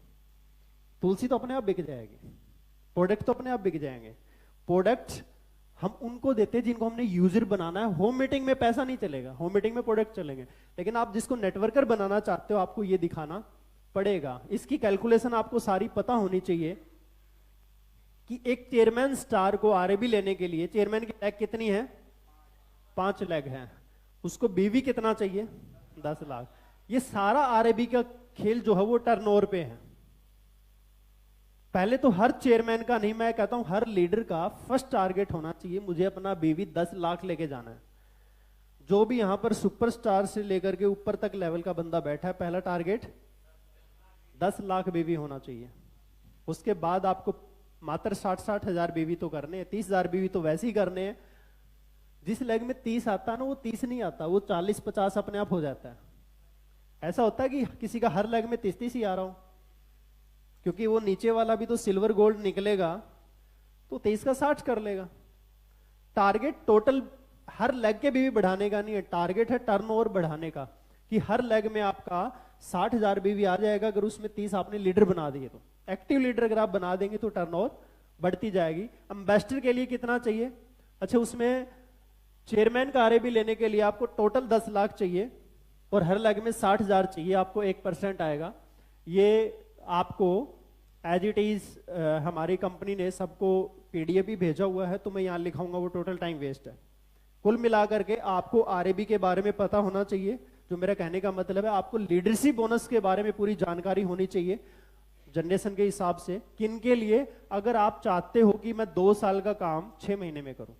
A: तुलसी तो अपने आप बिक जाएगी, प्रोडक्ट तो अपने आप बिक जाएंगे। प्रोडक्ट हम उनको देते हैं जिनको हमने यूजर बनाना है। होम मीटिंग में पैसा नहीं चलेगा, होम मीटिंग में प्रोडक्ट चलेंगे, लेकिन आप जिसको नेटवर्कर बनाना चाहते हो आपको ये दिखाना पड़ेगा। इसकी कैलकुलेशन आपको सारी पता होनी चाहिए कि एक चेयरमैन स्टार को आरएबी लेने के लिए चेयरमैन की लैग कितनी है? 5 लैग है। उसको बीवी कितना चाहिए? 10 लाख। ये सारा आरएबी का खेल जो है वो टर्नओवर पे है। पहले तो हर चेयरमैन का नहीं, मैं कहता हूं हर लीडर का फर्स्ट टारगेट होना चाहिए, मुझे अपना बीवी 10 लाख लेके जाना है। जो भी यहां पर सुपरस्टार से लेकर के ऊपर तक लेवल का बंदा बैठा है, पहला टारगेट 10 लाख बीवी होना चाहिए। उसके बाद आपको मात्र 60 हजार बीवी तो करने हैं, 30,000 बीवी तो वैसे ही करने हैं। जिस लेग में 30 आता है ना, वो 30 नहीं आता, वो 40-50 अपने आप हो जाता है। ऐसा होता है कि किसी का हर लेग में 30 ही आ रहा हूं, क्योंकि वो नीचे वाला भी तो सिल्वर गोल्ड निकलेगा, तो 23 का 60 कर लेगा। टारगेट टोटल हर लेग के भी बढ़ाने का नहीं है, टारगेट है टर्नओवर बढ़ाने का, कि हर लेग में आपका 60,000 भी आ जाएगा अगर उसमें 30 आपने लीडर बना दिए तो। एक्टिव लीडर अगर आप बना देंगे तो टर्नओवर बढ़ती जाएगी। एम्बेसडर के लिए कितना चाहिए? अच्छा, उसमें चेयरमैन का आरएबी लेने के लिए आपको टोटल 10 लाख चाहिए और हर लेग में 60,000 चाहिए, आपको 1% आएगा। ये आपको एज इट इज हमारी कंपनी ने सबको पीडीएफ भी भेजा हुआ है, तो मैं यहां लिखाऊंगा, वो टोटल टाइम वेस्ट है। कुल मिलाकर के आपको आरएबी के बारे में पता होना चाहिए। जो मेरा कहने का मतलब है, आपको लीडरशिप बोनस के बारे में पूरी जानकारी होनी चाहिए जनरेशन के हिसाब से। किन के लिए? अगर आप चाहते हो कि मैं 2 साल का काम 6 महीने में करूं,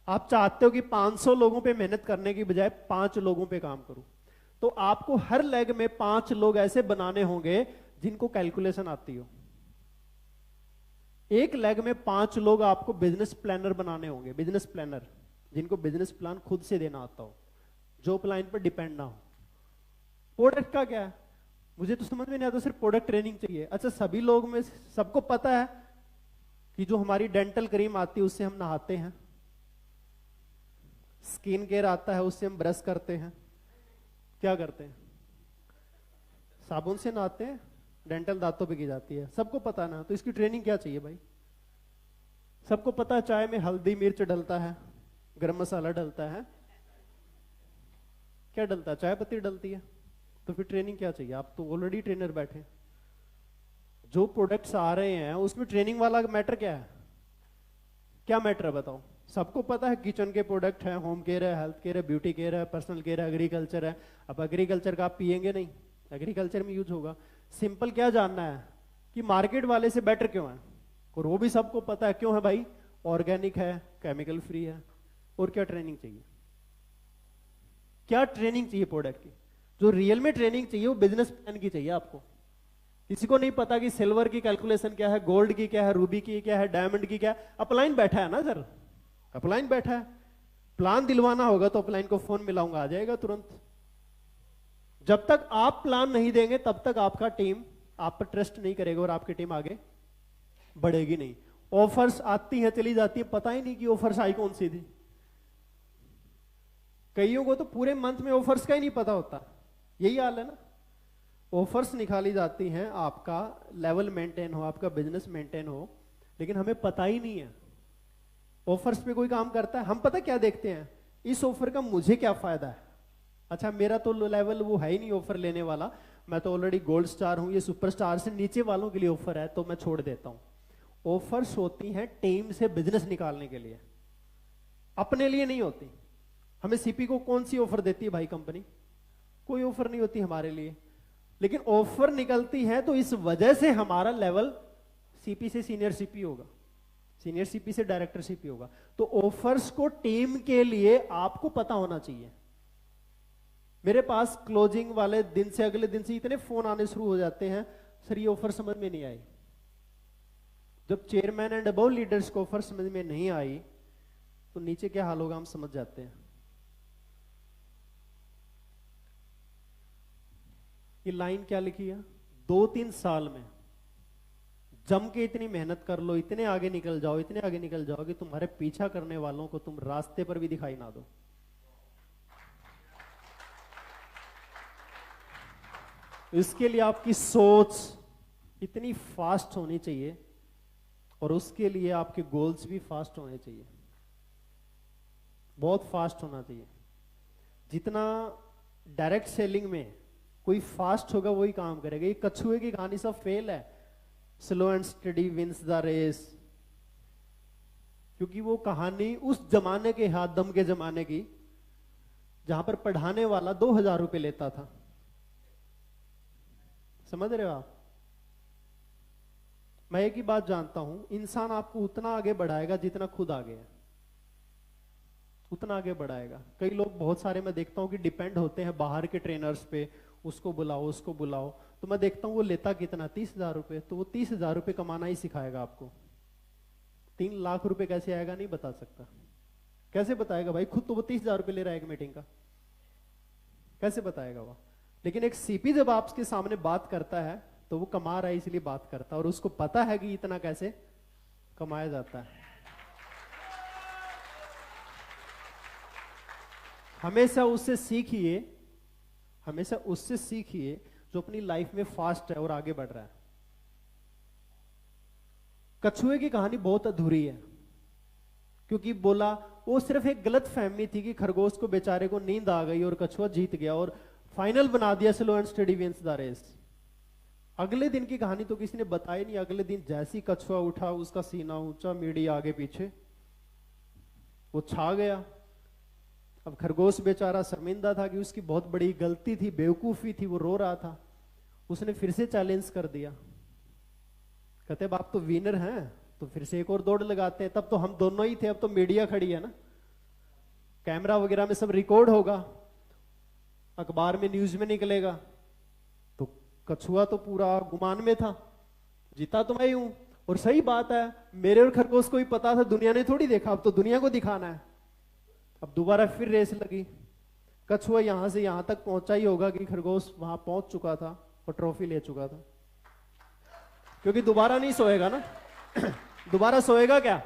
A: आप चाहते हो कि 500 लोगों पे मेहनत करने की बजाय 5 लोगों पे काम करूं, तो आपको हर लेग में 5 लोग ऐसे बनाने होंगे जिनको कैलकुलेशन आती हो। एक लेग में 5 लोग आपको बिजनेस प्लानर बनाने होंगे, बिजनेस प्लानर जिनको बिजनेस प्लान खुद से देना आता हो, जो प्लान पर डिपेंड ना हो। प्रोडक्ट का क्या है? मुझे तो समझ में नहीं आता, सिर्फ प्रोडक्ट ट्रेनिंग चाहिए। अच्छा, सभी लोग में सबको पता है कि जो हमारी डेंटल क्रीम आती है उससे हम नहाते हैं, स्किन केयर आता है उससे हम ब्रश करते हैं, क्या करते हैं? साबुन से नहाते हैं, डेंटल दांतों पे की जाती है, सबको पता ना। तो इसकी ट्रेनिंग क्या चाहिए भाई? सबको पता है चाय में हल्दी मिर्च डलता है, गरम मसाला डलता है, क्या डलता है? चाय पत्ती डलती है। तो फिर ट्रेनिंग क्या चाहिए? आप तो ऑलरेडी ट्रेनर बैठे। जो प्रोडक्ट्स आ रहे हैं उसमें ट्रेनिंग वाला मैटर क्या है? क्या मैटर है बताओ? सबको पता है किचन के प्रोडक्ट हैं, होम केयर है, हेल्थ केयर है, ब्यूटी केयर है, पर्सनल केयर है, एग्रीकल्चर है। अब एग्रीकल्चर का आप पिएंगे नहीं, एग्रीकल्चर में यूज होगा। सिंपल क्या जानना है कि मार्केट वाले से बेटर क्यों है, और वो भी सबको पता है क्यों है भाई? ऑर्गेनिक है, केमिकल फ्री है। और क्या ट्रेनिंग चाहिए? क्या ट्रेनिंग चाहिए प्रोडक्ट की? जो रियल में ट्रेनिंग चाहिए वो बिजनेस प्लान की चाहिए आपको। किसी को नहीं पता कि सिल्वर की कैलकुलेशन क्या है, गोल्ड की क्या है, रूबी की क्या है, डायमंड की क्या है। अपलाइन बैठा है ना सर, अपलाइन बैठा है। प्लान दिलवाना होगा तो अपलाइन को फोन मिलाऊंगा, आ जाएगा तुरंत। जब तक आप प्लान नहीं देंगे तब तक आपका टीम आप पर ट्रस्ट नहीं करेगा और आपकी टीम आगे बढ़ेगी नहीं। ऑफर्स आती हैं चली जाती है, पता ही नहीं कि ऑफर्स आई कौन सी थी। कईयों को तो पूरे मंथ में ऑफर्स का ही नहीं पता होता। यही हाल है ना, ऑफर्स निकाली जाती हैं, आपका लेवल मेंटेन हो, आपका बिजनेस मेंटेन हो, लेकिन हमें पता ही नहीं है ऑफर्स पे कोई काम करता है। हम पता क्या देखते हैं, इस ऑफर का मुझे क्या फायदा है। अच्छा, मेरा तो लेवल वो है ही नहीं ऑफर लेने वाला, मैं तो ऑलरेडी गोल्ड स्टार हूं, ये सुपर स्टार से नीचे वालों के लिए ऑफर है तो मैं छोड़ देता हूं। ऑफर्स होती हैं टीम से बिजनेस निकालने के लिए, अपने लिए नहीं होती। हमें सीपी को कौन सी ऑफर देती है भाई कंपनी? कोई ऑफर नहीं होती हमारे लिए, लेकिन ऑफर निकलती है तो इस वजह से हमारा लेवल सीपी से सीनियर सीपी होगा, सीनियर सीपी से डायरेक्टर सीपी होगा। तो ऑफर्स को टीम के लिए आपको पता होना चाहिए। मेरे पास क्लोजिंग वाले दिन से अगले दिन से इतने फोन आने शुरू हो जाते हैं, सर ये ऑफर समझ में नहीं आई। जब चेयरमैन एंड अबव लीडर्स को ऑफर समझ में नहीं आई तो नीचे क्या हाल होगा हम समझ जाते हैं। ये लाइन क्या लिखी है? 2-3 साल में जम के इतनी मेहनत कर लो, इतने आगे निकल जाओ, इतने आगे निकल जाओ कि तुम्हारे पीछा करने वालों को तुम रास्ते पर भी दिखाई ना दो। इसके लिए आपकी सोच इतनी फास्ट होनी चाहिए और उसके लिए आपके गोल्स भी फास्ट होने चाहिए, बहुत फास्ट होना चाहिए। जितना डायरेक्ट सेलिंग में कोई फास्ट होगा वही काम करेगा। ये कछुए की कहानी सब फेल है, slow and steady wins the race. क्योंकि वो कहानी उस जमाने के हाथ दम के जमाने की, जहां पर पढ़ाने वाला 2000 रुपए लेता था। समझ रहे हो आप? मैं एक ही बात जानता हूं, इंसान आपको उतना आगे बढ़ाएगा जितना खुद आगे है, उतना आगे बढ़ाएगा। कई लोग बहुत सारे मैं देखता हूं कि डिपेंड होते हैं बाहर के ट्रेनर्स पे, उसको बुलाओ उसको बुलाओ, तो मैं देखता हूं वो लेता कितना, 30,000 रुपए। तो वो 30,000 रुपए कमाना ही सिखाएगा आपको। 3 लाख रुपए कैसे आएगा नहीं बता सकता। कैसे बताएगा भाई? खुद तो वो 30,000 रुपए ले रहा है एक मीटिंग का, कैसे बताएगा वो? लेकिन एक सीपी जब आपके सामने बात करता है तो वो कमा रहा है इसलिए बात करता है, और उसको पता है कि इतना कैसे कमाया जाता है। हमेशा उससे सीखिए, हमेशा उससे सीखिए जो अपनी लाइफ में फास्ट है और आगे बढ़ रहा है। कछुए की कहानी बहुत अधूरी है, क्योंकि बोला वो सिर्फ एक गलत फहमी थी कि खरगोश को बेचारे को नींद आ गई और कछुआ जीत गया और फाइनल बना दिया, slow and steady wins the race. अगले दिन की कहानी तो किसी ने बताई नहीं। अगले दिन जैसी कछुआ उठा, उसका सीना ऊंचा, मीडिया आगे पीछे, वो छा गया। अब खरगोश बेचारा शर्मिंदा था कि उसकी बहुत बड़ी गलती थी, बेवकूफी थी, वो रो रहा था। उसने फिर से चैलेंज कर दिया। कहते अब आप तो विनर हैं, तो फिर से एक और दौड़ लगाते हैं। तब तो हम दोनों ही थे, अब तो मीडिया खड़ी है ना, कैमरा वगैरह में सब रिकॉर्ड होगा, अखबार में, न्यूज में निकलेगा। तो कछुआ तो पूरा गुमान में था, जीता तो मैं ही हूं। और सही बात है, मेरे और खरगोश को ही पता था, दुनिया ने थोड़ी देखा, अब तो दुनिया को दिखाना है। अब दोबारा फिर रेस लगी। कछुआ यहां से यहां तक पहुंचा ही होगा कि खरगोश वहां पहुंच चुका था और ट्रॉफी ले चुका था, क्योंकि दोबारा नहीं सोएगा ना। दोबारा सोएगा क्या?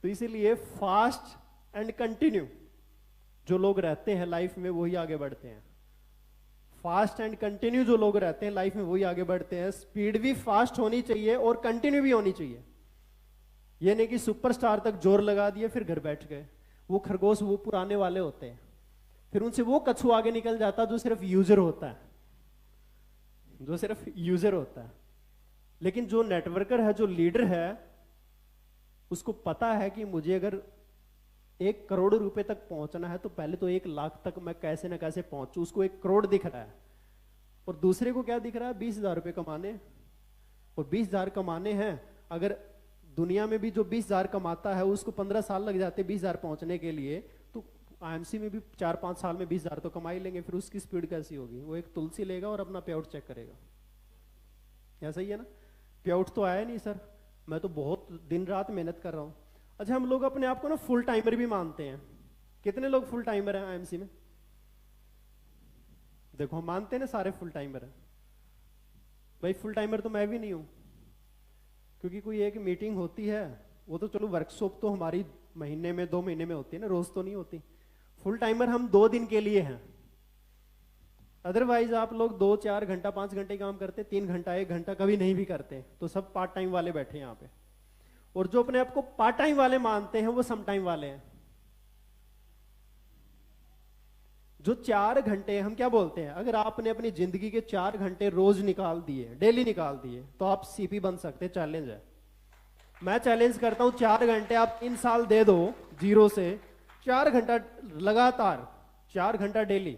A: तो इसीलिए फास्ट एंड कंटिन्यू जो लोग रहते हैं लाइफ में वही आगे बढ़ते हैं। फास्ट एंड कंटिन्यू जो लोग रहते हैं लाइफ में वही आगे बढ़ते हैं। स्पीड भी फास्ट होनी चाहिए और कंटिन्यू भी होनी चाहिए। ये नहीं कि सुपरस्टार तक जोर लगा दिए फिर घर बैठ गए। वो खरगोश वो पुराने वाले होते हैं, फिर उनसे वो कछुआ आगे निकल जाता जो सिर्फ यूजर होता है, जो सिर्फ यूजर होता है। लेकिन जो नेटवर्कर है, जो लीडर है, उसको पता है कि मुझे अगर 1 करोड़ रुपए तक पहुंचना है तो पहले तो 1 लाख तक मैं कैसे ना कैसे पहुंचू। उसको 1 करोड़ दिख रहा है और दूसरे को क्या दिख रहा है? 20,000 रुपए कमाने। और 20,000 कमाने हैं। अगर दुनिया में भी जो 20,000 कमाता है उसको 15 साल लग जाते 20,000 पहुंचने के लिए, तो आईएमसी में भी 4-5 साल में 20,000 तो कमा ही लेंगे। फिर उसकी स्पीड कैसी होगी? वो एक तुलसी लेगा और अपना पे आउट चेक करेगा। ऐसा ही है ना? पे आउट तो आया नहीं सर, मैं तो बहुत दिन रात मेहनत कर रहा हूं। अच्छा, हम लोग अपने आप को ना फुल टाइमर भी मानते हैं। कितने लोग फुल टाइमर हैं आईएमसी में? देखो, हम मानते हैं ना सारे फुल टाइमर हैं। भाई फुल टाइमर तो मैं भी नहीं हूं, क्योंकि कोई एक मीटिंग होती है, वो तो चलो वर्कशॉप तो हमारी महीने में 2 महीने में होती है ना, रोज तो नहीं होती। फुल टाइमर हम 2 दिन के लिए हैं। अदरवाइज आप लोग 2, 4 घंटा, 5 घंटे काम करते, 3 घंटा, 1 घंटा कभी नहीं भी करते। तो सब पार्ट टाइम वाले बैठे हैं यहाँ पे। और जो अपने आप को पार्ट टाइम वाले मानते हैं वो सम टाइम वाले हैं। जो 4 घंटे, हम क्या बोलते हैं, अगर आपने अपनी जिंदगी के 4 घंटे रोज निकाल दिए, डेली निकाल दिए, तो आप सीपी बन सकते। चैलेंज है, मैं चैलेंज करता हूं, 4 घंटे आप 3 साल दे दो, 0 से 4 घंटा लगातार, 4 घंटा डेली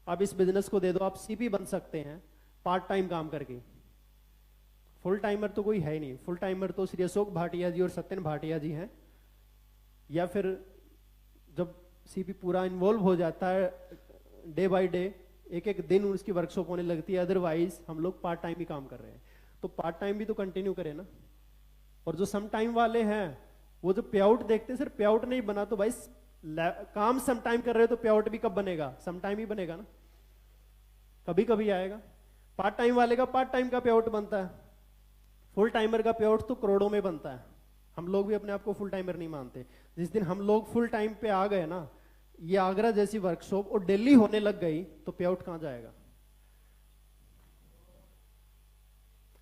A: आप इस बिजनेस को दे दो, आप सीपी बन सकते हैं पार्ट टाइम काम करके। फुल टाइमर तो कोई है ही नहीं। फुल टाइमर तो श्री अशोक भाटिया जी और सत्यन भाटिया जी हैं, या फिर जब सीपी पूरा इन्वॉल्व हो जाता है डे बाय डे, एक दिन उसकी वर्कशॉप होने लगती है। अदरवाइज हम लोग पार्ट टाइम ही काम कर रहे हैं। तो पार्ट टाइम भी तो कंटिन्यू करें ना। और जो सम टाइम वाले हैं वो जो पे आउट देखते हैं, सिर्फ पे आउट नहीं बना तो भाई काम सम टाइम कर रहे हो तो पे आउट भी कब बनेगा? सम टाइम ही बनेगा ना, कभी कभी आएगा। पार्ट टाइम वाले का पार्ट टाइम का पे आउट बनता है, फुल टाइमर का पे आउट तो करोड़ों में बनता है। हम लोग भी अपने आप को फुल टाइमर नहीं मानते। जिस दिन हम लोग फुल टाइम पे आ गए ना, ये आगरा जैसी वर्कशॉप और दिल्ली होने लग गई, तो पे आउट कहां जाएगा?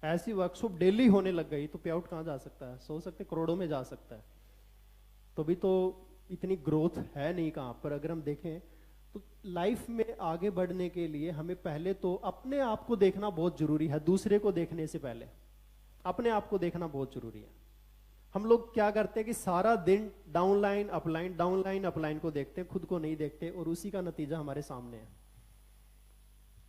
A: ऐसी वर्कशॉप दिल्ली होने लग गई तो पे आउट कहां जा सकता है? सोच सकते करोड़ों में जा सकता है। तो भी तो इतनी ग्रोथ है नहीं कहां पर। अगर हम देखें तो लाइफ में आगे बढ़ने के लिए हमें पहले तो अपने आप को देखना बहुत जरूरी है। दूसरे को देखने से पहले अपने आप को देखना बहुत जरूरी है। हम लोग क्या करते हैं कि सारा दिन डाउनलाइन अपलाइन, डाउनलाइन अपलाइन को देखते हैं, खुद को नहीं देखते, और उसी का नतीजा हमारे सामने है।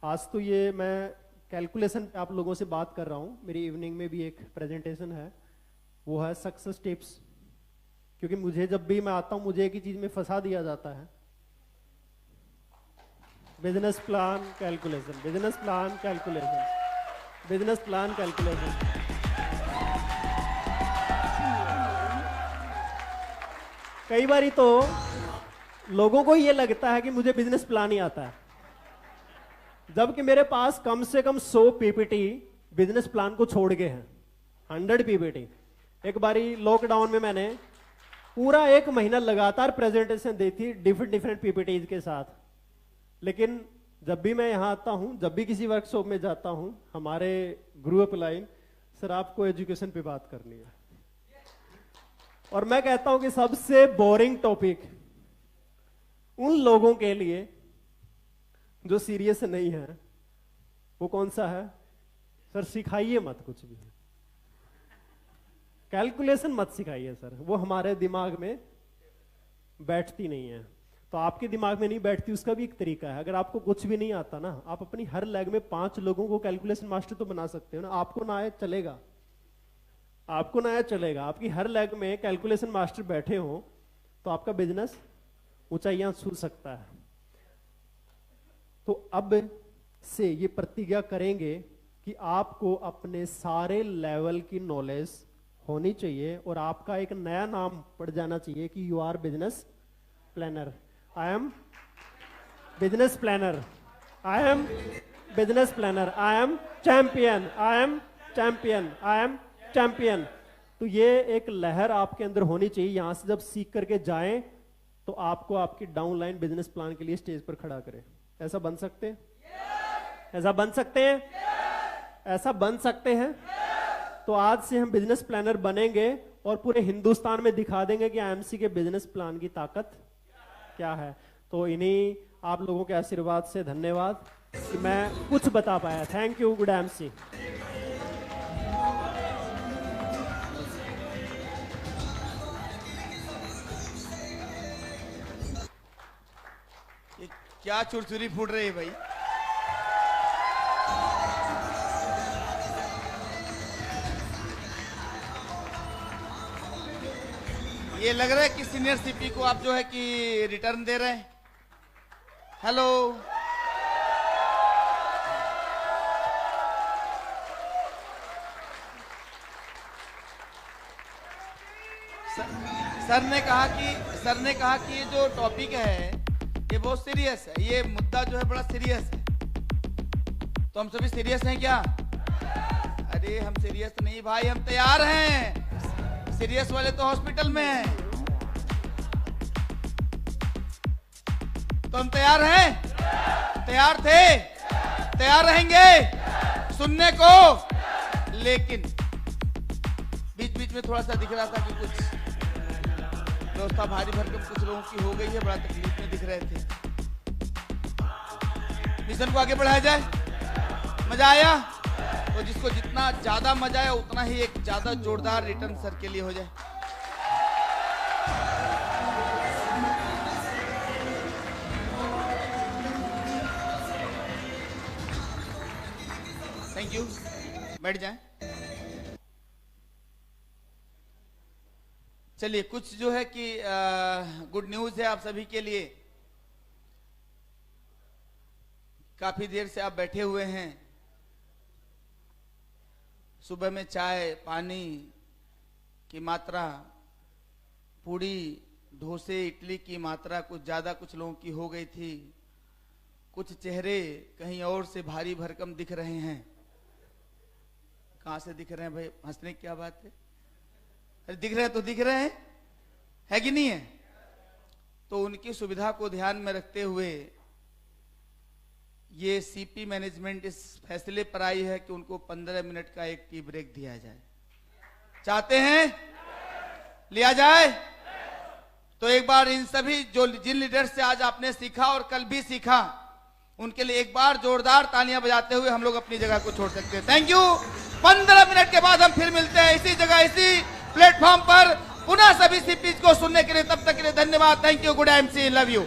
A: आज तो ये मैं कैलकुलेशन पे आप लोगों से बात कर रहा हूं। मेरी इवनिंग में भी एक प्रेजेंटेशन है, वो है सक्सेस टिप्स। क्योंकि मुझे जब भी मैं आता हूं मुझे एक ही चीज में फंसा दिया जाता है, business plan calculation, business plan calculation, business plan calculation. कई बारी तो लोगों को ये लगता है कि मुझे बिजनेस प्लान ही आता है, जबकि मेरे पास कम से कम 100 पीपीटी बिजनेस प्लान को छोड़ के हैं, 100 पीपीटी। एक बारी लॉकडाउन में मैंने पूरा 1 महीना लगातार प्रेजेंटेशन दी थी डिफरेंट डिफरेंट पीपीटीज के साथ। लेकिन जब भी मैं यहाँ आता हूँ, जब भी किसी वर्कशॉप में जाता हूँ, हमारे ग्रू अप लाइन, सर आपको एजुकेशन पे बात करनी है। और मैं कहता हूं कि सबसे बोरिंग टॉपिक उन लोगों के लिए जो सीरियस नहीं है, वो कौन सा है? सर सिखाइए मत कुछ भी, कैलकुलेशन मत सिखाइए सर, वो हमारे दिमाग में बैठती नहीं है। तो आपके दिमाग में नहीं बैठती, उसका भी एक तरीका है। अगर आपको कुछ भी नहीं आता ना, आप अपनी हर लैग में 5 लोगों को कैलकुलेशन मास्टर तो बना सकते हो ना। आपको ना आए चलेगा, आपको ना आए चलेगा, आपकी हर लैग में कैलकुलेशन मास्टर बैठे हो तो आपका बिजनेस ऊंचाइयां छू सकता है। तो अब से ये प्रतिज्ञा करेंगे कि आपको अपने सारे लेवल की नॉलेज होनी चाहिए और आपका एक नया नाम पड़ जाना चाहिए कि you are business planner. I am business planner, I am business planner, I am champion, I am champion, I am champion. तो ये एक लहर आपके अंदर होनी चाहिए। यहां से जब सीख करके जाएं तो आपको आपकी डाउनलाइन बिजनेस प्लान के लिए स्टेज पर खड़ा करें। ऐसा बन सकते हैं? ऐसा बन सकते हैं? ऐसा बन सकते हैं? तो आज से हम बिजनेस प्लानर बनेंगे और पूरे हिंदुस्तान में दिखा देंगे कि आईएमसी के बिजनेस प्लान की ताकत क्या है। तो इन्हीं आप लोगों के आशीर्वाद से धन्यवाद कि मैं कुछ बता पाया। Thank you, good IMC.
B: क्या चुरचुरी फूट रही है भाई। ये लग रहा है कि सीनियर सीपी को आप जो है कि रिटर्न दे रहे हैं। हेलो, सर ने कहा कि ये जो टॉपिक है ये बहुत सीरियस है, ये मुद्दा जो है बड़ा सीरियस है। तो हम सभी सीरियस हैं क्या? अरे हम सीरियस नहीं भाई, हम तैयार हैं। सीरियस वाले तो हॉस्पिटल में हैं। तो हम तैयार हैं, तैयार थे, तैयार रहेंगे सुनने को। लेकिन बीच बीच में थोड़ा सा दिख रहा था कि कुछ व्यवस्था भारी भरकम कुछ लोगों की हो गई है, बड़ा तकलीफ में दिख रहे थे। मिशन को आगे बढ़ाया जाए। मजा आया? तो जिसको जितना ज्यादा मजा आया उतना ही एक ज्यादा जोरदार रिटर्न सर के लिए हो जाए। थैंक यू, बैठ जाएं। चलिए, कुछ जो है कि गुड न्यूज है आप सभी के लिए। काफी देर से आप बैठे हुए हैं। सुबह में चाय पानी की मात्रा, पूड़ी डोसे इडली की मात्रा कुछ ज्यादा कुछ लोगों की हो गई थी। कुछ चेहरे कहीं और से भारी भरकम दिख रहे हैं। कहां से दिख रहे हैं भाई? हंसने की क्या बात है? दिख रहे हैं तो दिख रहे हैं, है कि नहीं है? तो उनकी सुविधा को ध्यान में रखते हुए ये सीपी मैनेजमेंट इस फैसले पर आई है कि उनको 15 मिनट का एक टी ब्रेक दिया जाए। चाहते हैं लिया जाए? तो एक बार इन सभी जिन लीडर से आज आपने सीखा और कल भी सीखा, उनके लिए एक बार जोरदार तालियां बजाते हुए हम लोग अपनी जगह को छोड़ सकते हैं। Thank you. 15 मिनट के बाद हम फिर मिलते हैं इसी जगह, इसी प्लेटफॉर्म पर, पुनः सभी सीपीज को सुनने के लिए। तब तक के लिए धन्यवाद। Thank you, good IMC, love you.